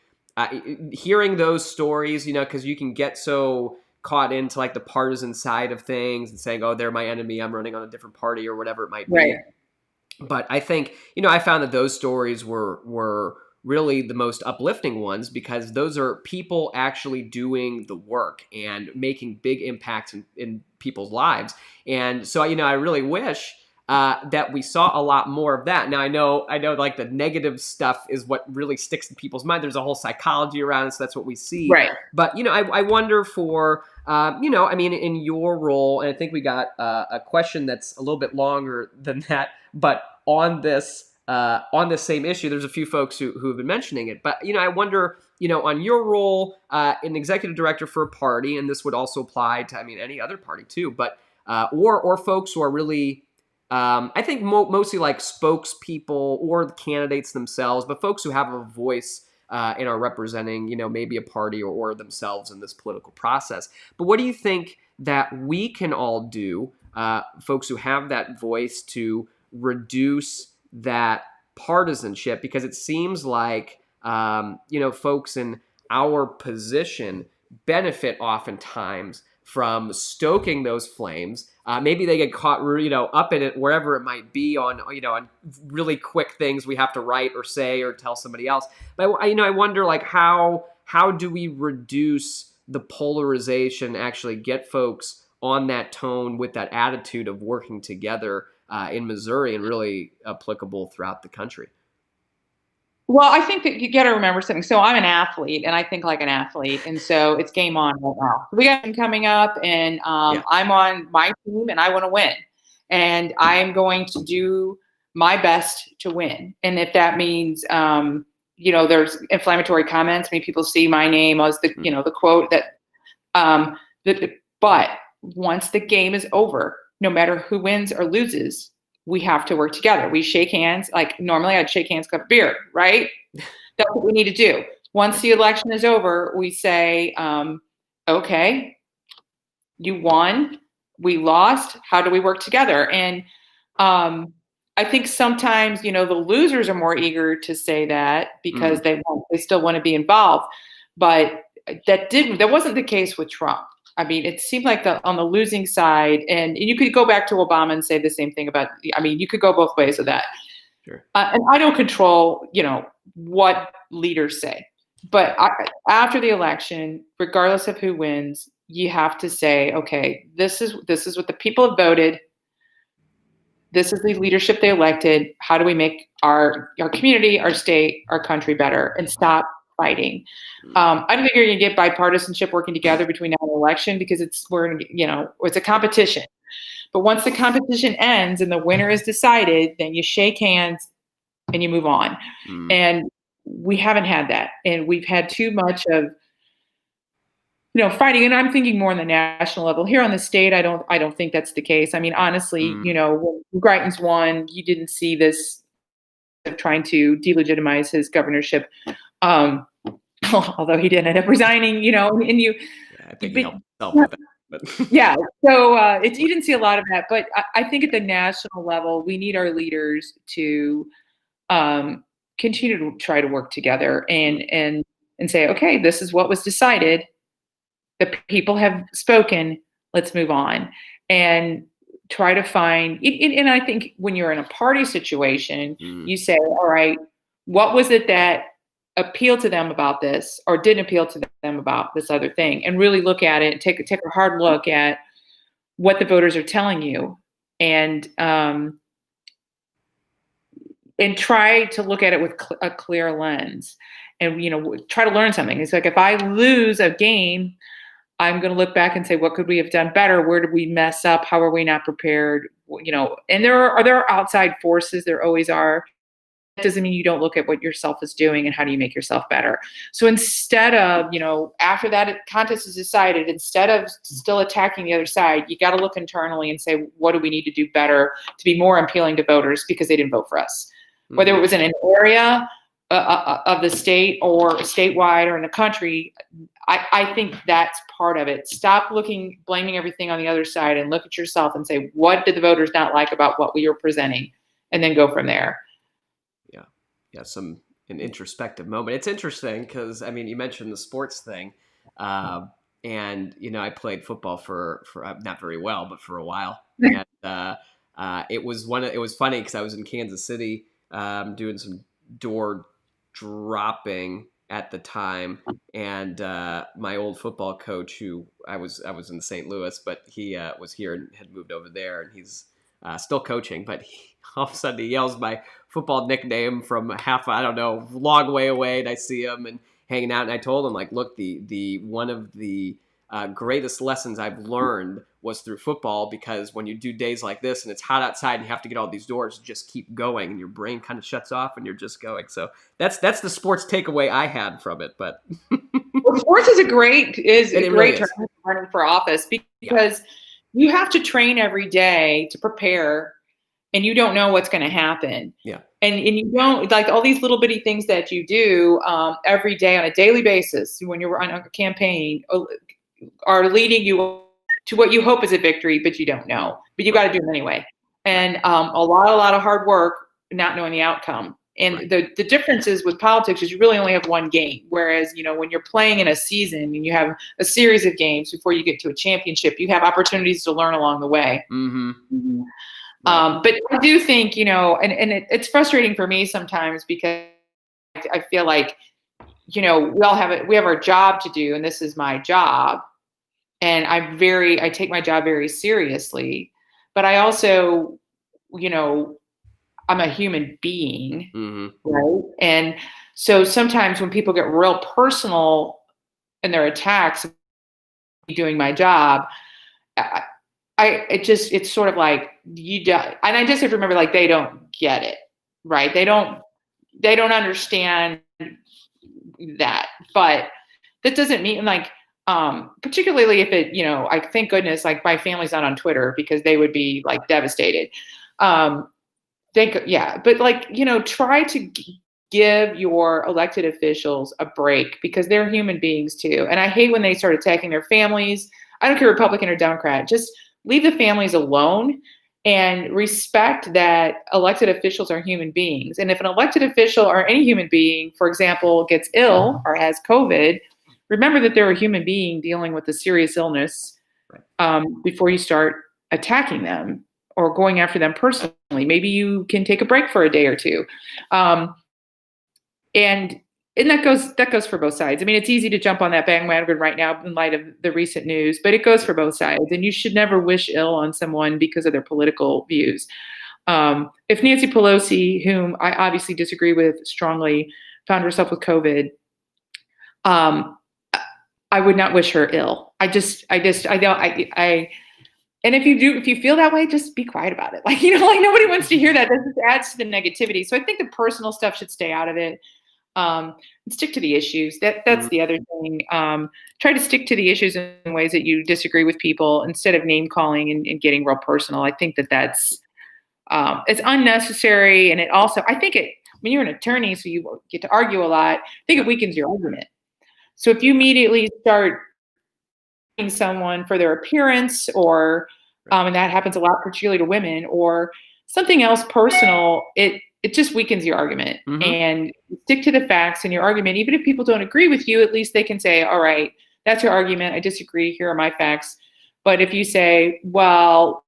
hearing those stories, because you can get so caught into like the partisan side of things and saying, oh, they're my enemy, I'm running on a different party or whatever it might be. Right. But I think, I found that those stories were really the most uplifting ones, because those are people actually doing the work and making big impacts in people's lives. And so, I really wish that we saw a lot more of that. Now, I know like the negative stuff is what really sticks in people's mind. There's a whole psychology around it, so that's what we see. Right. But, I wonder for, in your role, and I think we got a question that's a little bit longer than that, but on this same issue, there's a few folks who have been mentioning it. But, I wonder, on your role, an executive director for a party, and this would also apply to, any other party too, but, or folks who are really, I think mostly like spokespeople or the candidates themselves, but folks who have a voice and are representing, maybe a party or themselves in this political process. But what do you think that we can all do, folks who have that voice, to reduce that partisanship? Because it seems like, folks in our position benefit oftentimes from stoking those flames. Maybe they get caught, up in it, wherever it might be, on really quick things we have to write or say or tell somebody else. But I wonder, like, how do we reduce the polarization, actually get folks on that tone with that attitude of working together in Missouri, and really applicable throughout the country? Well, I think that you got to remember something. So I'm an athlete, and I think like an athlete, and so it's game on right now. We got him coming up, and I'm on my team, and I want to win, and I'm going to do my best to win. And if that means, there's inflammatory comments. People see my name as the, the quote that, but once the game is over, no matter who wins or loses, we have to work together. We shake hands. Like normally I'd shake hands, cup of beer, right? That's what we need to do. Once the election is over, we say, okay, you won, we lost. How do we work together? And I think sometimes, the losers are more eager to say that because they still want to be involved. But that wasn't the case with Trump. It seemed like on the losing side, and you could go back to Obama and say the same thing about, you could go both ways with that. Sure. And I don't control, what leaders say. But after the election, regardless of who wins, you have to say, okay, this is what the people have voted. This is the leadership they elected. How do we make our community, our state, our country better, and stop fighting? I don't think you're going to get bipartisanship working together between now and the election, because it's a competition. But once the competition ends and the winner is decided, then you shake hands and you move on. And we haven't had that, and we've had too much of fighting. And I'm thinking more on the national level. Here on the state, I don't think that's the case. I mean, honestly, when Greitens won, you didn't see this of trying to delegitimize his governorship. Although he did end up resigning, and you. I think he helped himself with that. But. Yeah, so you didn't see a lot of that. But I think at the national level, we need our leaders to continue to try to work together and say, okay, this is what was decided. The people have spoken. Let's move on and try to find. And I think when you're in a party situation, you say, all right, what was it that appealed to them about this, or didn't appeal to them about this other thing, and really look at it. Take a hard look at what the voters are telling you, and try to look at it with a clear lens, and try to learn something. It's like, if I lose a game, I'm going to look back and say, what could we have done better? Where did we mess up? How are we not prepared? And there are outside forces. There always are. That doesn't mean you don't look at what yourself is doing and how do you make yourself better. So instead of, after that contest is decided, instead of still attacking the other side, you got to look internally and say, what do we need to do better to be more appealing to voters because they didn't vote for us? Whether it was in an area of the state or statewide or in the country, I think that's part of it. Stop blaming everything on the other side, and look at yourself and say, what did the voters not like about what we were presenting? And then go from there. Yeah, an introspective moment. It's interesting because, I mean, you mentioned the sports thing, and I played football for not very well, but for a while, and it was funny because I was in Kansas City doing some door dropping at the time, and my old football coach, who I was in St. Louis, but he was here and had moved over there, and he's still coaching, but all of a sudden he yells my football nickname from long way away, and I see him and hanging out, and I told him, like, look, the one of the greatest lessons I've learned was through football, because when you do days like this and it's hot outside and you have to get all these doors, just keep going, and your brain kind of shuts off and you're just going. So that's the sports takeaway I had from it. But sports is a great really term for running for office, because you have to train every day to prepare, and you don't know what's going to happen. Yeah. And you don't, like, all these little bitty things that you do every day on a daily basis when you're on a campaign are leading you to what you hope is a victory, but you don't know. But you got to do them anyway. And a lot of hard work, not knowing the outcome. And the difference is with politics is you really only have one game. Whereas, when you're playing in a season and you have a series of games before you get to a championship, you have opportunities to learn along the way. Mm-hmm. Right. But I do think, it's frustrating for me sometimes, because I feel like, we have our job to do, and this is my job. And I take my job very seriously, but I also, I'm a human being, right? And so sometimes when people get real personal in their attacks, doing my job, it's sort of like and I just have to remember, like, they don't get it, right? They don't understand that, but that doesnbut mean, like, particularly if it, I thank goodness, like, my family's not on Twitter, because they would be, like, devastated. But, like, try to give your elected officials a break, because they're human beings too. And I hate when they start attacking their families. I don't care, Republican or Democrat, just leave the families alone and respect that elected officials are human beings. And if an elected official or any human being, for example, gets ill or has COVID, remember that they're a human being dealing with a serious illness before you start attacking them or going after them personally. Maybe you can take a break for a day or two. And and that goes for both sides. I mean, it's easy to jump on that bandwagon right now in light of the recent news, but it goes for both sides. And you should never wish ill on someone because of their political views. If Nancy Pelosi, whom I obviously disagree with strongly, found herself with COVID, I would not wish her ill. I don't. And if you feel that way, just be quiet about it. Like, like nobody wants to hear that. That just adds to the negativity. So I think the personal stuff should stay out of it. And stick to the issues. That's the other thing. Try to stick to the issues in ways that you disagree with people instead of name calling and getting real personal. I think that's it's unnecessary. And it also, I think when you're an attorney, so you get to argue a lot, I think it weakens your argument. So if you immediately start someone for their appearance or, and that happens a lot, particularly to women, or something else personal, it just weakens your argument. And stick to the facts in your argument. Even if people don't agree with you, at least they can say, all right, that's your argument. I disagree. Here are my facts. But if you say, well,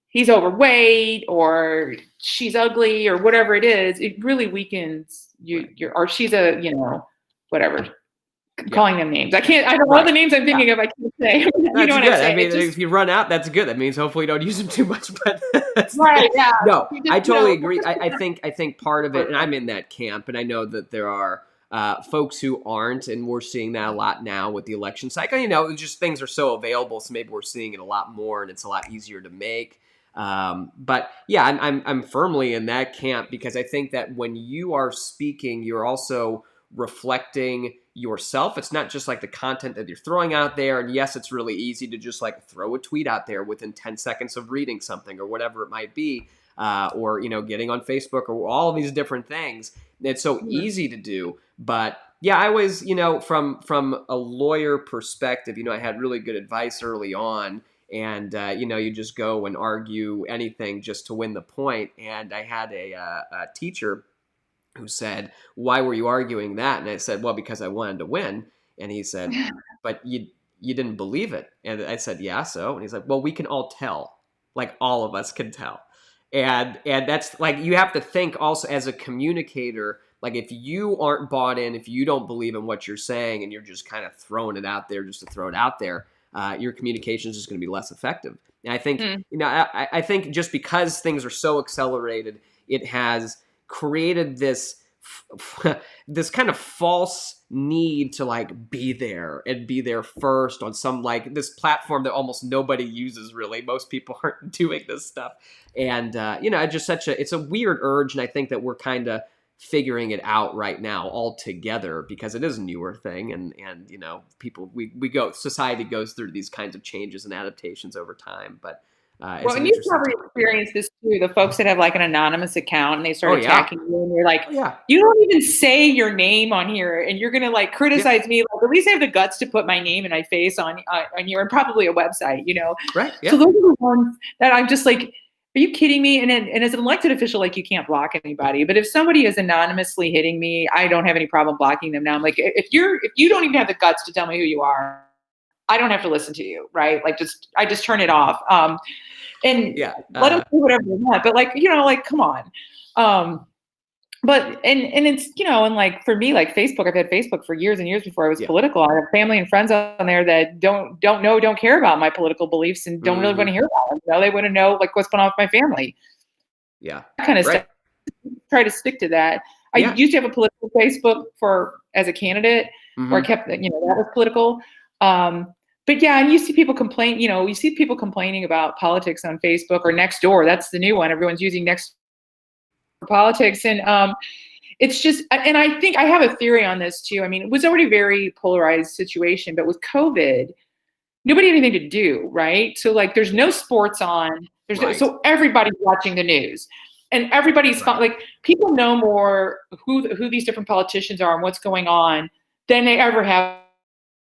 he's overweight or she's ugly or whatever it is, it really weakens or she's whatever. Calling them names. I don't know the names I'm thinking of. I can't say. You know what good. I'm saying? I mean, if you run out, that's good. That means hopefully you don't use them too much. But right, yeah. No, I totally agree. I think part of it, and I'm in that camp, and I know that there are folks who aren't, and we're seeing that a lot now with the election cycle. Just things are so available, so maybe we're seeing it a lot more, and it's a lot easier to make. But yeah, I'm firmly in that camp because I think that when you are speaking, you're also reflecting yourself. It's not just like the content that you're throwing out there. And yes, it's really easy to just like throw a tweet out there within 10 seconds of reading something or whatever it might be, or getting on Facebook or all of these different things. It's so easy to do. But yeah, I always, from a lawyer perspective, I had really good advice early on. And, you just go and argue anything just to win the point. And I had a teacher who said, "Why were you arguing that?" And I said, "Well, because I wanted to win." And he said, "But you didn't believe it." And I said, "Yeah, so?" And he's like, "Well, we can all tell. Like all of us can tell." And that's like, you have to think also as a communicator, like if you aren't bought in, if you don't believe in what you're saying and you're just kind of throwing it out there just to throw it out there, your communication is just going to be less effective. And I think, I think just because things are so accelerated, it has created this kind of false need to like be there and be there first on some like this platform that almost nobody uses really. Most people aren't doing this stuff. And, it's a weird urge. And I think that we're kind of figuring it out right now all together because it is a newer thing. And people, society goes through these kinds of changes and adaptations over time. But and you've probably experienced this too. The folks that have like an anonymous account and they start attacking you, and you're like, you don't even say your name on here, and you're gonna like criticize me. Like, at least I have the guts to put my name and my face on here, and probably a website, Right. Yeah. So those are the ones that I'm just like, are you kidding me? And as an elected official, like you can't block anybody. But if somebody is anonymously hitting me, I don't have any problem blocking them now. I'm like, if you don't even have the guts to tell me who you are, I don't have to listen to you, right? Like I just turn it off. And let them do whatever they want. But like, come on. But it's, and like for me, like Facebook, I've had Facebook for years and years before I was political. I have family and friends on there that don't care about my political beliefs and don't really want to hear about them. They want to know like what's going on with my family. Yeah. That kind of stuff. Try to stick to that. I used to have a political Facebook as a candidate where I kept, that was political. But yeah, and you see people complain, complaining about politics on Facebook or Nextdoor. That's the new one. Everyone's using Nextdoor for politics. And it's just, and I think I have a theory on this too. I mean, it was already a very polarized situation, but with COVID, nobody had anything to do, right? So like, there's no sports on. So everybody's watching the news. And everybody's like, people know more who these different politicians are and what's going on than they ever have.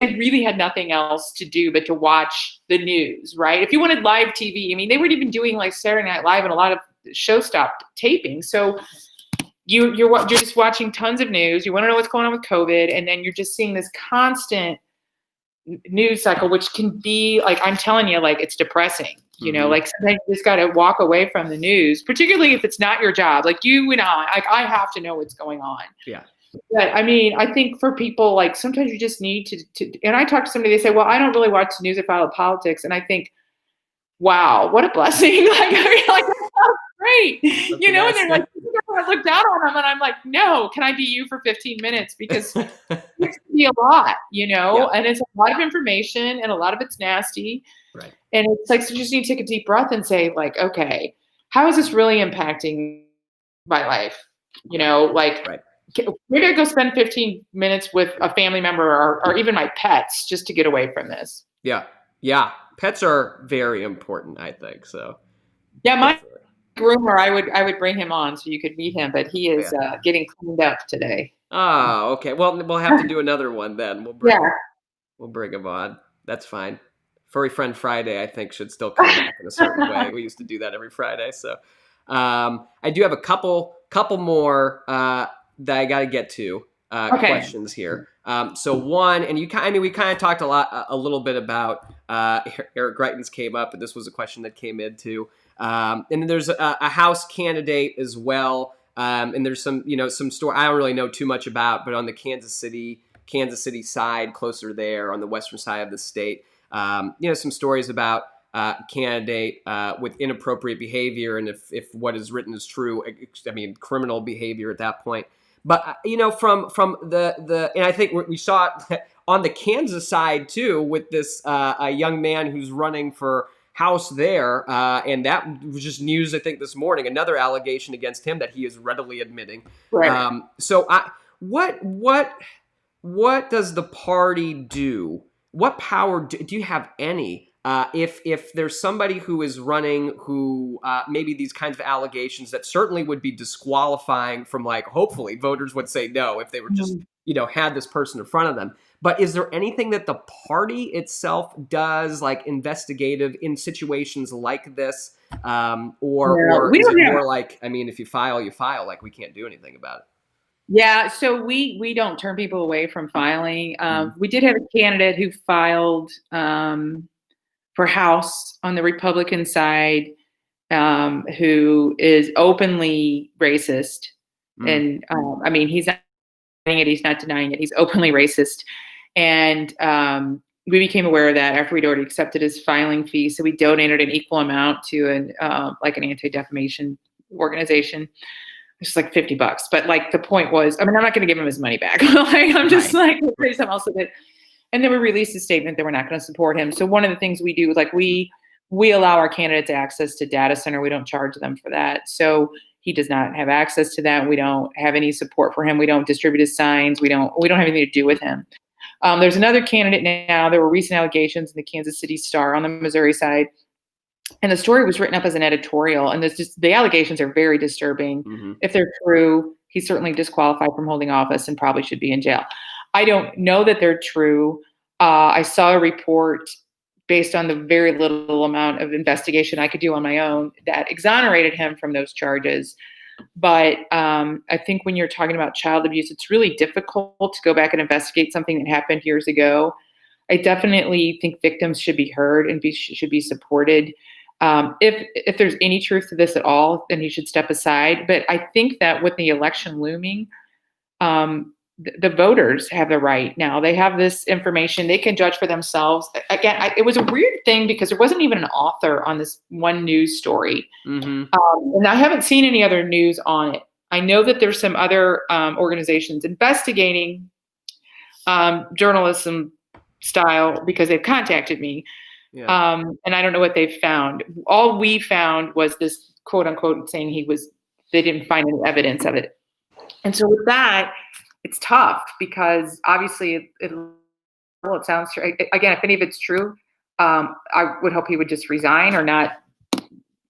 They really had nothing else to do but to watch the news, right? If you wanted live TV, I mean, they weren't even doing like Saturday Night Live and a lot of shows stopped taping. So you're just watching tons of news. You want to know what's going on with COVID, and then you're just seeing this constant news cycle, which can be like, I'm telling you, like it's depressing. You know, like sometimes you just got to walk away from the news, particularly if it's not your job. Like you and I have to know what's going on. Yeah. But I mean, I think for people, like sometimes you just need to, and I talk to somebody, they say, well, I don't really watch the news, I follow politics. And I think, wow, what a blessing. Like, I mean, like, that's great. That's you know, nice. and they're like, I look down on them and I'm like, no, can I be you for 15 minutes? Because it can be a lot, you know, and it's a lot of information and a lot of it's nasty. Right. And it's like, so you just need to take a deep breath and say like, okay, how is this really impacting my life? You know, like, maybe I go spend 15 minutes with a family member or even my pets just to get away from this. Yeah. Yeah. Pets are very important, I think. So yeah, my groomer, I would bring him on so you could meet him, but he is getting cleaned up today. Oh, okay. Well, we'll have to do another one then. We'll bring him on. That's fine. Furry Friend Friday, I think, should still come back in a certain way. We used to do that every Friday. So I do have a couple more that I got to get to questions here. So one, and we kind of talked a little bit about Eric Greitens came up, but this was a question that came in too. And then there's a House candidate as well. And there's some story I don't really know too much about, but on the Kansas City side, closer there on the western side of the state, some stories about candidate with inappropriate behavior, and if what is written is true, I mean criminal behavior at that point. But from the and I think we saw it on the Kansas side too with this a young man who's running for House there, and that was just news I think this morning. Another allegation against him that he is readily admitting. Right. So what does the party do? What power do you have any? If there's somebody who is running who maybe these kinds of allegations that certainly would be disqualifying from, like, hopefully voters would say no if they were just had this person in front of them. But is there anything that the party itself does, like investigative in situations like this, or is it more like, I mean, if you file, you file, like we can't do anything about it? Yeah, so we don't turn people away from filing. We did have a candidate who filed for House on the Republican side, who is openly racist. And I mean, he's not denying it, he's not denying it, he's openly racist. And we became aware of that after we'd already accepted his filing fee. So we donated an equal amount to an anti-defamation organization. It's like $50, but like the point was, I mean, I'm not going to give him his money back. Like, I'm just like, something else with it. And then we released a statement that we're not going to support him. So one of the things we do is like we allow our candidates access to data center. We don't charge them for that. So he does not have access to that. We don't have any support for him. We don't distribute his signs. We don't have anything to do with him. There's another candidate now. There were recent allegations in the Kansas City Star on the Missouri side. And the story was written up as an editorial, and the allegations are very disturbing. If they're true, he's certainly disqualified from holding office and probably should be in jail. I don't know that they're true. I saw a report based on the very little amount of investigation I could do on my own that exonerated him from those charges. But I think when you're talking about child abuse, it's really difficult to go back and investigate something that happened years ago. I definitely think victims should be heard and should be supported. If there's any truth to this at all, then he should step aside. But I think that with the election looming, the voters have the right now. They have this information. They can judge for themselves. Again, it was a weird thing because there wasn't even an author on this one news story. And I haven't seen any other news on it. I know that there's some other organizations investigating journalism style because they've contacted me. And I don't know what they've found. All we found was this quote unquote saying they didn't find any evidence of it. And so with that, it's tough because obviously it sounds true. Again, if any of it's true, I would hope he would just resign or not.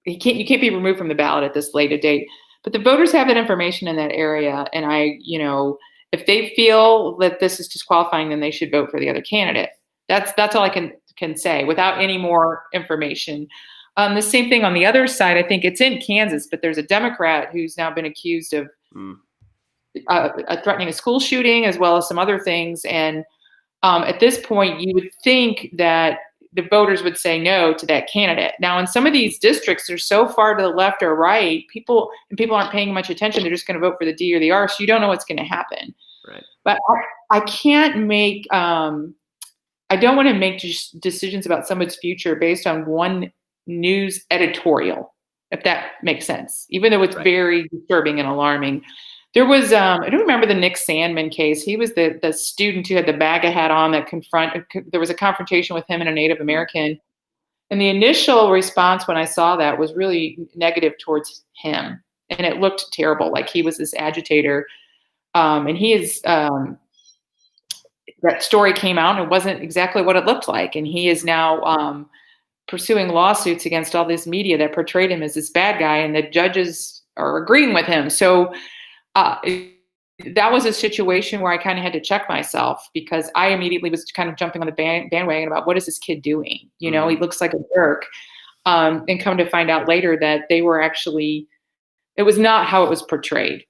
You can't be removed from the ballot at this late a date, but the voters have that information in that area. And if they feel that this is disqualifying, then they should vote for the other candidate. That's all I can say without any more information. The same thing on the other side. I think it's in Kansas, but there's a Democrat who's now been accused of threatening a school shooting as well as some other things. And at this point, you would think that the voters would say no to that candidate. Now, in some of these districts, they're so far to the left or right, people aren't paying much attention. They're just going to vote for the D or the R, so you don't know what's going to happen. Right. But I can't make, I don't want to make decisions about somebody's future based on one news editorial, if that makes sense, even though it's very disturbing and alarming. There was, I don't remember the Nick Sandman case. He was the student who had the MAGA hat on that there was a confrontation with him and a Native American. And the initial response when I saw that was really negative towards him. And it looked terrible, like he was this agitator. And he is, that story came out and it wasn't exactly what it looked like. And he is now pursuing lawsuits against all this media that portrayed him as this bad guy, and the judges are agreeing with him. So that was a situation where I kind of had to check myself, because I immediately was kind of jumping on the bandwagon about what is this kid doing? You know, he looks like a jerk. And come to find out later that they were actually, it was not how it was portrayed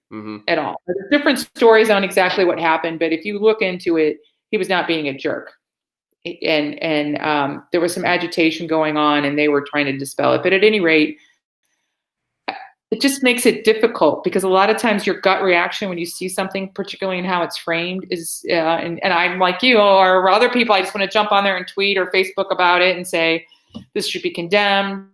at all. There's different stories on exactly what happened, but if you look into it, he was not being a jerk. And there was some agitation going on, and they were trying to dispel it. But at any rate, it just makes it difficult, because a lot of times your gut reaction when you see something, particularly in how it's framed, is, and I'm like you or other people, I just want to jump on there and tweet or Facebook about it and say, this should be condemned,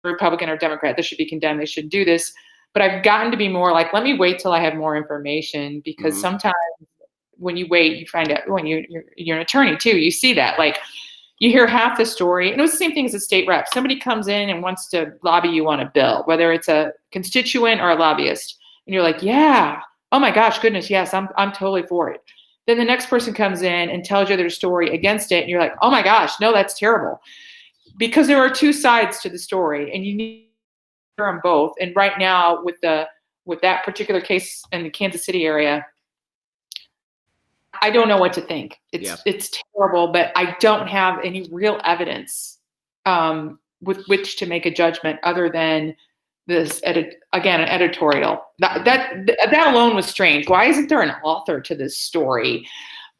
Republican or Democrat, this should be condemned, they should do this. But I've gotten to be more like, let me wait till I have more information, because sometimes when you wait, you find out, when you're an attorney too, you see that, like, you hear half the story. And it was the same thing as a state rep. Somebody comes in and wants to lobby you on a bill, whether it's a constituent or a lobbyist. And you're like, yeah, oh my gosh, goodness, yes, I'm totally for it. Then the next person comes in and tells you their story against it. And you're like, oh my gosh, no, that's terrible. Because there are two sides to the story, and you need to hear them both. And right now with that particular case in the Kansas City area, I don't know what to think. It's terrible, but I don't have any real evidence with which to make a judgment other than this, an editorial. That alone was strange. Why isn't there an author to this story?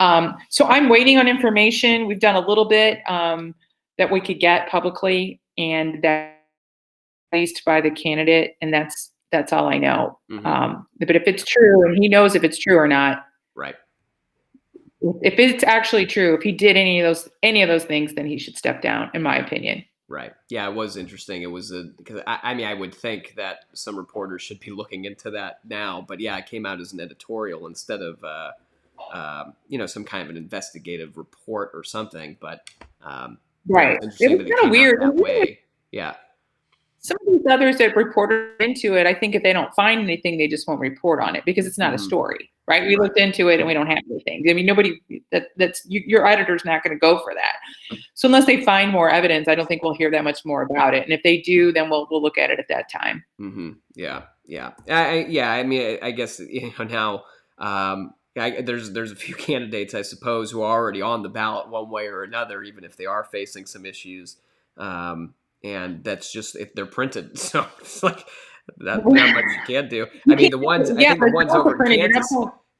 So I'm waiting on information. We've done a little bit that we could get publicly, and that released by the candidate, and that's all I know. But if it's true, and he knows if it's true or not. Right. If it's actually true, if he did any of those things, then he should step down, in my opinion. Right. Yeah, it was interesting. It was because I mean, I would think that some reporters should be looking into that now, but yeah, it came out as an editorial instead of some kind of an investigative report or something. But right, it was kind of weird that way. Yeah. Some of these others that reported into it, I think if they don't find anything, they just won't report on it, because it's not a story, right? We looked into it and we don't have anything. I mean, nobody your editor's not going to go for that. So unless they find more evidence, I don't think we'll hear that much more about it. And if they do, then we'll look at it at that time. Yeah. I mean, I guess now there's a few candidates, I suppose, who are already on the ballot one way or another, even if they are facing some issues. And that's just if they're printed. So it's like not much you can do. I mean, the ones over in Kansas,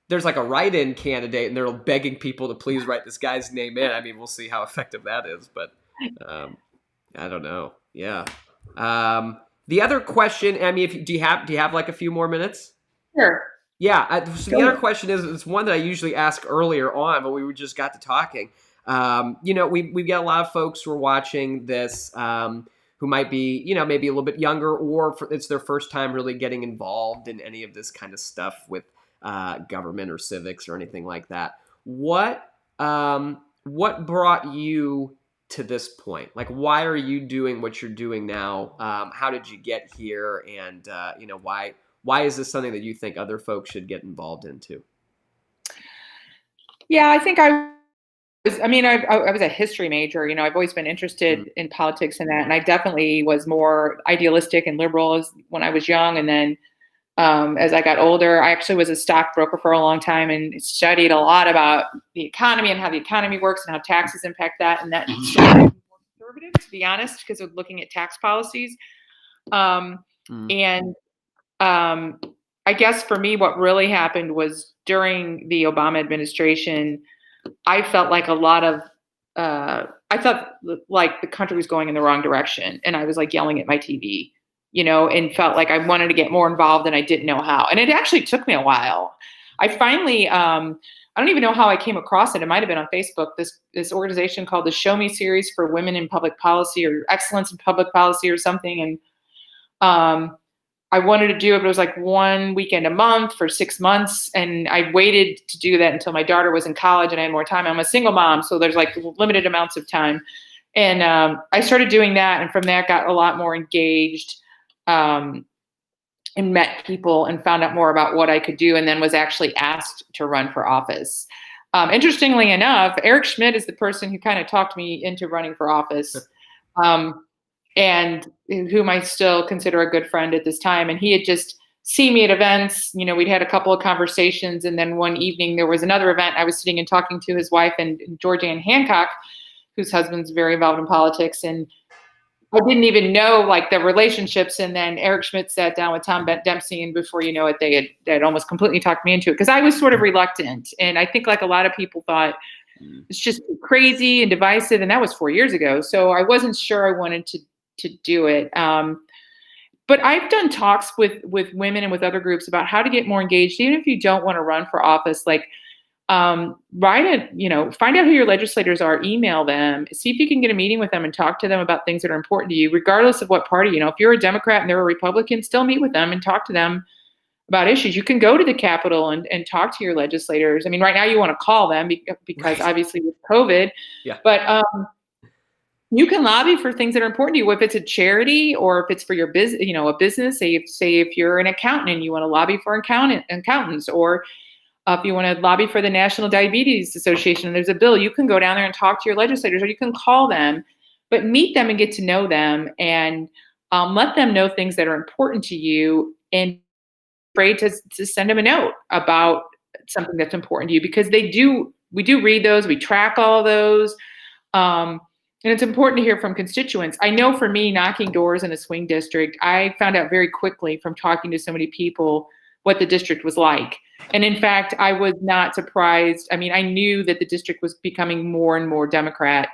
there's like a write-in candidate, and they're begging people to please write this guy's name in. I mean, we'll see how effective that is, but I don't know. Yeah. The other question, I mean, do you have like a few more minutes? Sure. Yeah. So the other question is, it's one that I usually ask earlier on, but we just got to talking. We've got a lot of folks who are watching this who might be, maybe a little bit younger, or it's their first time really getting involved in any of this kind of stuff with government or civics or anything like that. What brought you to this point? Like, why are you doing what you're doing now? How did you get here? And, why is this something that you think other folks should get involved into? Yeah, I think I was a history major. I've always been interested in politics and that, and I definitely was more idealistic and liberal when I was young. And then as I got older, I actually was a stockbroker for a long time and studied a lot about the economy and how the economy works and how taxes impact that. And that started more conservative, to be honest, because of looking at tax policies. And I guess for me, what really happened was during the Obama administration, I felt like a lot of I thought like the country was going in the wrong direction, and I was like yelling at my TV, and felt like I wanted to get more involved and I didn't know how. And it actually took me a while. I finally, I don't even know how I came across it. It might have been on Facebook. This organization called the Show Me Series for Women in Public Policy, or Excellence in Public Policy, or something. And I wanted to do it, but it was like one weekend a month for 6 months. And I waited to do that until my daughter was in college and I had more time. I'm a single mom, so there's like limited amounts of time. And I started doing that, and from that got a lot more engaged, and met people and found out more about what I could do, and then was actually asked to run for office. Interestingly enough, Eric Schmidt is the person who kind of talked me into running for office, and whom I still consider a good friend at this time. And he had just seen me at events. We'd had a couple of conversations, and then one evening there was another event. I was sitting and talking to his wife, and Georgianne Hancock, whose husband's very involved in politics, and I didn't even know like the relationships. And then Eric Schmidt sat down with Tom Dempsey, and before you know it, they had almost completely talked me into it, because I was sort of reluctant. And I think like a lot of people thought it's just crazy and divisive. And that was 4 years ago. So I wasn't sure I wanted to do it. But I've done talks with women and with other groups about how to get more engaged, even if you don't want to run for office. Like, write it, find out who your legislators are, email them, see if you can get a meeting with them and talk to them about things that are important to you, regardless of what party. If you're a Democrat and they're a Republican, still meet with them and talk to them about issues. You can go to the Capitol and talk to your legislators. I mean, right now you want to call them because obviously with COVID, but you can lobby for things that are important to you. If it's a charity or if it's for your business, a business, say if you're an accountant and you want to lobby for accountants, or if you want to lobby for the National Diabetes Association and there's a bill, you can go down there and talk to your legislators, or you can call them, but meet them and get to know them, and let them know things that are important to you, and afraid to send them a note about something that's important to you, because we do read those, we track all of those. And it's important to hear from constituents. I know for me, knocking doors in a swing district, I found out very quickly from talking to so many people what the district was like. And in fact, I was not surprised. I mean, I knew that the district was becoming more and more Democrat.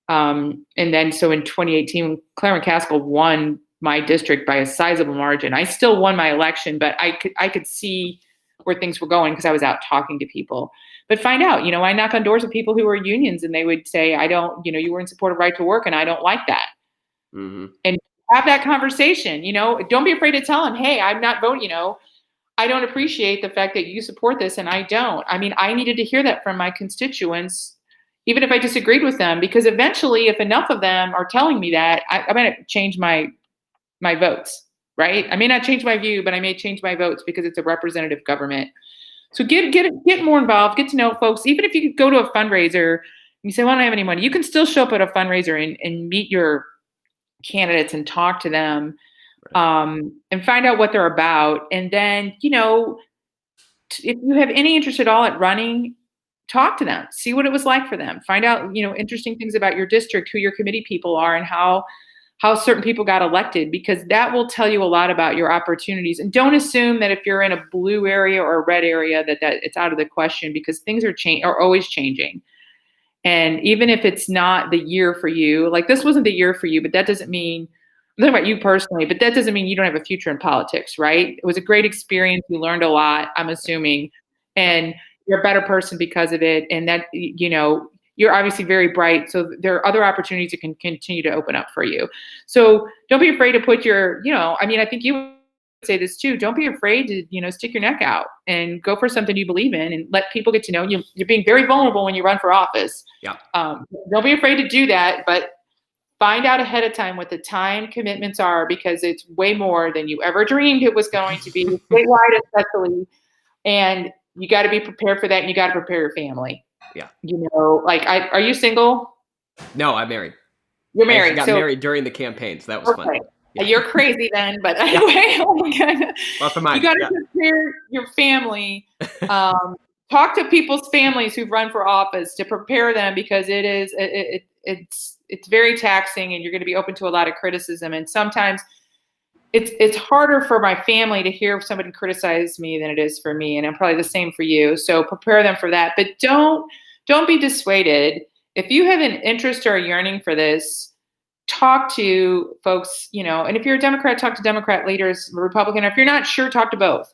And then so in 2018, Clarence Caskell won my district by a sizable margin. I still won my election, but I could see where things were going because I was out talking to people. But find out, I knock on doors with people who are unions, and they would say, I don't, you were in support of right to work, and I don't like that. Mm-hmm. And have that conversation, don't be afraid to tell them, hey, I'm not voting, I don't appreciate the fact that you support this and I don't. I mean, I needed to hear that from my constituents, even if I disagreed with them, because eventually, if enough of them are telling me that, I might change my votes, right? I may not change my view, but I may change my votes because it's a representative government. So get more involved, get to know folks. Even if you go to a fundraiser and you say, well, I don't have any money, you can still show up at a fundraiser and meet your candidates and talk to them. And find out what they're about. And then, if you have any interest at all at running, talk to them, see what it was like for them, find out, interesting things about your district, who your committee people are, and how certain people got elected, because that will tell you a lot about your opportunities. And don't assume that if you're in a blue area or a red area that it's out of the question, because things are always changing. And even if it's not the year for you, like this wasn't the year for you, but that doesn't mean, I'm talking about you personally, but that doesn't mean you don't have a future in politics, right? It was a great experience. You learned a lot, I'm assuming, and you're a better person because of it. And that, you're obviously very bright. So there are other opportunities that can continue to open up for you. So don't be afraid to put your, I think you would say this too. Don't be afraid to, stick your neck out and go for something you believe in, and let people get to know you. You're being very vulnerable when you run for office. Yeah. Don't be afraid to do that, but find out ahead of time what the time commitments are, because it's way more than you ever dreamed it was going to be, statewide especially. And you got to be prepared for that, and you got to prepare your family. Yeah. Are you single? No, I'm married. You're married. I got married during the campaign, so that was fun. Yeah. You're crazy then, but anyway, oh my God. You got to prepare your family. Talk to people's families who've run for office to prepare them, because it's very taxing, and you're going to be open to a lot of criticism. And sometimes it's harder for my family to hear somebody criticize me than it is for me. And I'm probably the same for you. So prepare them for that, but don't be dissuaded. if you have an interest or a yearning for this, talk to folks, and if you're a Democrat, talk to Democrat leaders, Republican, or if you're not sure, talk to both.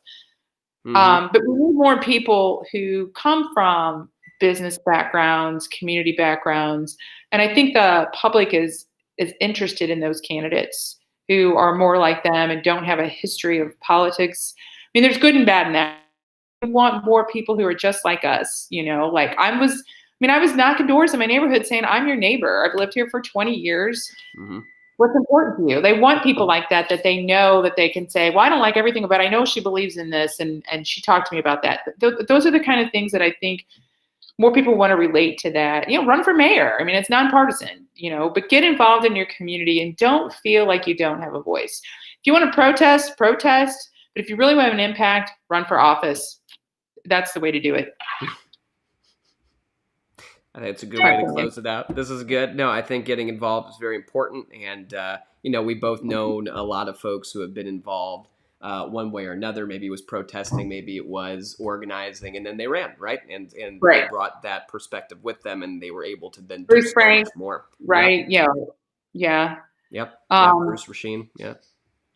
But we need more people who come from business backgrounds, community backgrounds. And I think the public is interested in those candidates who are more like them and don't have a history of politics. I mean, there's good and bad in that. We want more people who are just like us, like I was knocking doors in my neighborhood saying, I'm your neighbor. I've lived here for 20 years. What's important to you? They want people like that they know that they can say, well, I don't like everything about it. I know she believes in this, and she talked to me about that. Those are the kind of things that I think more people want to relate to that. Run for mayor. I mean, it's nonpartisan, but get involved in your community and don't feel like you don't have a voice. If you want to protest. But if you really want to have an impact, run for office. That's the way to do it. I think it's a good way to close it out. This is good. No, I think getting involved is very important. And, we both known a lot of folks who have been involved one way or another. Maybe it was protesting, maybe it was organizing, and then they ran, right? And right. They brought that perspective with them, and they were able to then Bruce do Frank, much more. Right, yeah. Yep, Bruce Rasheen, yeah.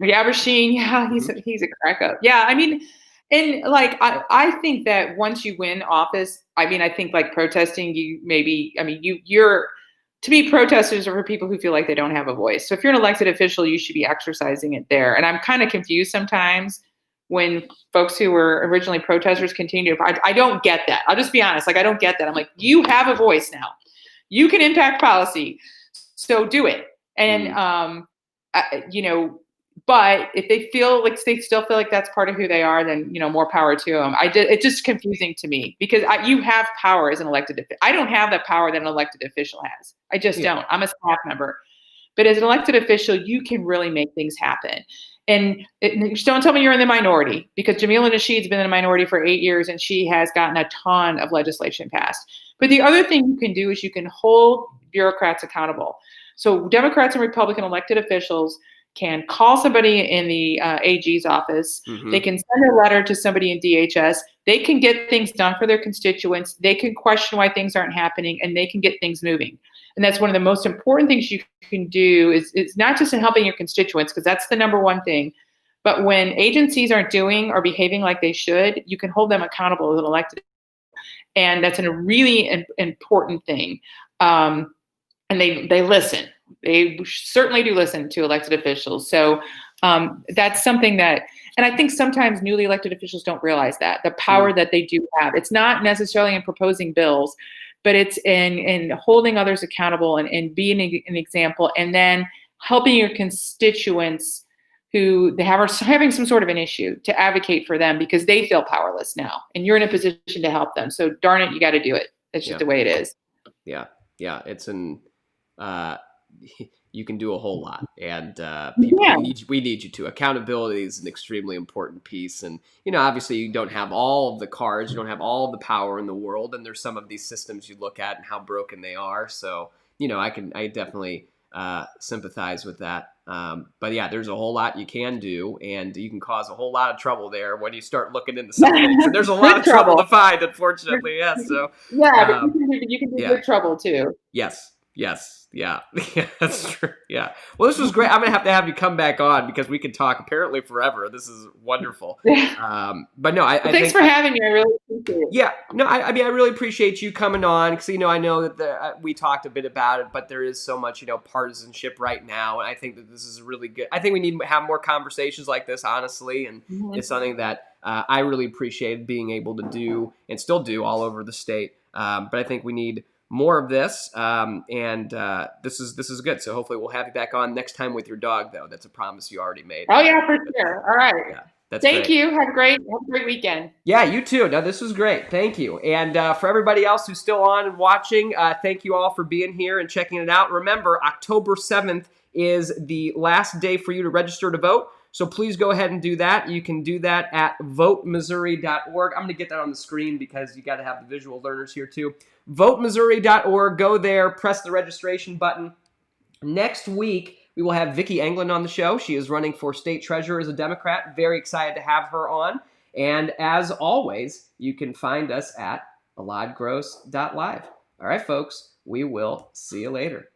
Yeah, Rasheen, yeah, he's a crack up. Yeah, I mean, and like I think that once you win office, I think like protesting, you're to be protesters are for people who feel like they don't have a voice. So if you're an elected official, you should be exercising it there. And I'm kind of confused sometimes when folks who were originally protesters continue to. I don't get that. I'll just be honest. Like I don't get that. I'm like, you have a voice now. You can impact policy, so do it. And But if they still feel like that's part of who they are, then, more power to them. It's just confusing to me because you have power as an elected official. I don't have the power that an elected official has. I just don't. I'm a staff member. But as an elected official, you can really make things happen. And just don't tell me you're in the minority, because Jamila Nasheed's been in the minority for 8 years and she has gotten a ton of legislation passed. But the other thing you can do is you can hold bureaucrats accountable. So Democrats and Republican elected officials can call somebody in the AG's office. They can send a letter to somebody in DHS. They can get things done for their constituents. They can question why things aren't happening, and they can get things moving. And that's one of the most important things you can do is not just in helping your constituents, because that's the number one thing, but when agencies aren't doing or behaving like they should, you can hold them accountable as an elected. And that's a really important thing. And they listen. They certainly do listen to elected officials. So that's something that, and I think sometimes newly elected officials don't realize that, the power that they do have. It's not necessarily in proposing bills, but it's in holding others accountable and being an example, and then helping your constituents who are having some sort of an issue to advocate for them because they feel powerless now, and you're in a position to help them. So darn it, you got to do it. That's just the way it is. Yeah. It's you can do a whole lot, and we need you to. Accountability is an extremely important piece, and obviously you don't have all of the cards, you don't have all of the power in the world, and there's some of these systems you look at and how broken they are. So I definitely sympathize with that. But yeah, there's a whole lot you can do, and you can cause a whole lot of trouble there when you start looking into some things. And there's a lot of trouble to find, unfortunately. Yeah. So but you can do good trouble too. Yes. Yeah, that's true. Yeah. Well, this was great. I'm going to have you come back on because we could talk apparently forever. This is wonderful. But no, thanks for having me. I really appreciate it. Yeah. No, I really appreciate you coming on because, I know that we talked a bit about it, but there is so much, partisanship right now. And I think that this is really good. I think we need to have more conversations like this, honestly. And it's something that I really appreciate being able to do and still do all over the state. But I think we need more of this, and this is good. So hopefully we'll have you back on next time with your dog, though. That's a promise you already made. Oh yeah, for sure. All right. Yeah, that's Thank great. you. Have a great weekend. Yeah, you too. No, this was great. Thank you. And for everybody else who's still on and watching, thank you all for being here and checking it out. Remember, October 7th is the last day for you to register to vote. So please go ahead and do that. You can do that at votemissouri.org. I'm going to get that on the screen because you got to have the visual learners here too. Votemissouri.org. Go there, press the registration button. Next week, we will have Vicki Englund on the show. She is running for state treasurer as a Democrat. Very excited to have her on. And as always, you can find us at eladgross.live. All right, folks. We will see you later.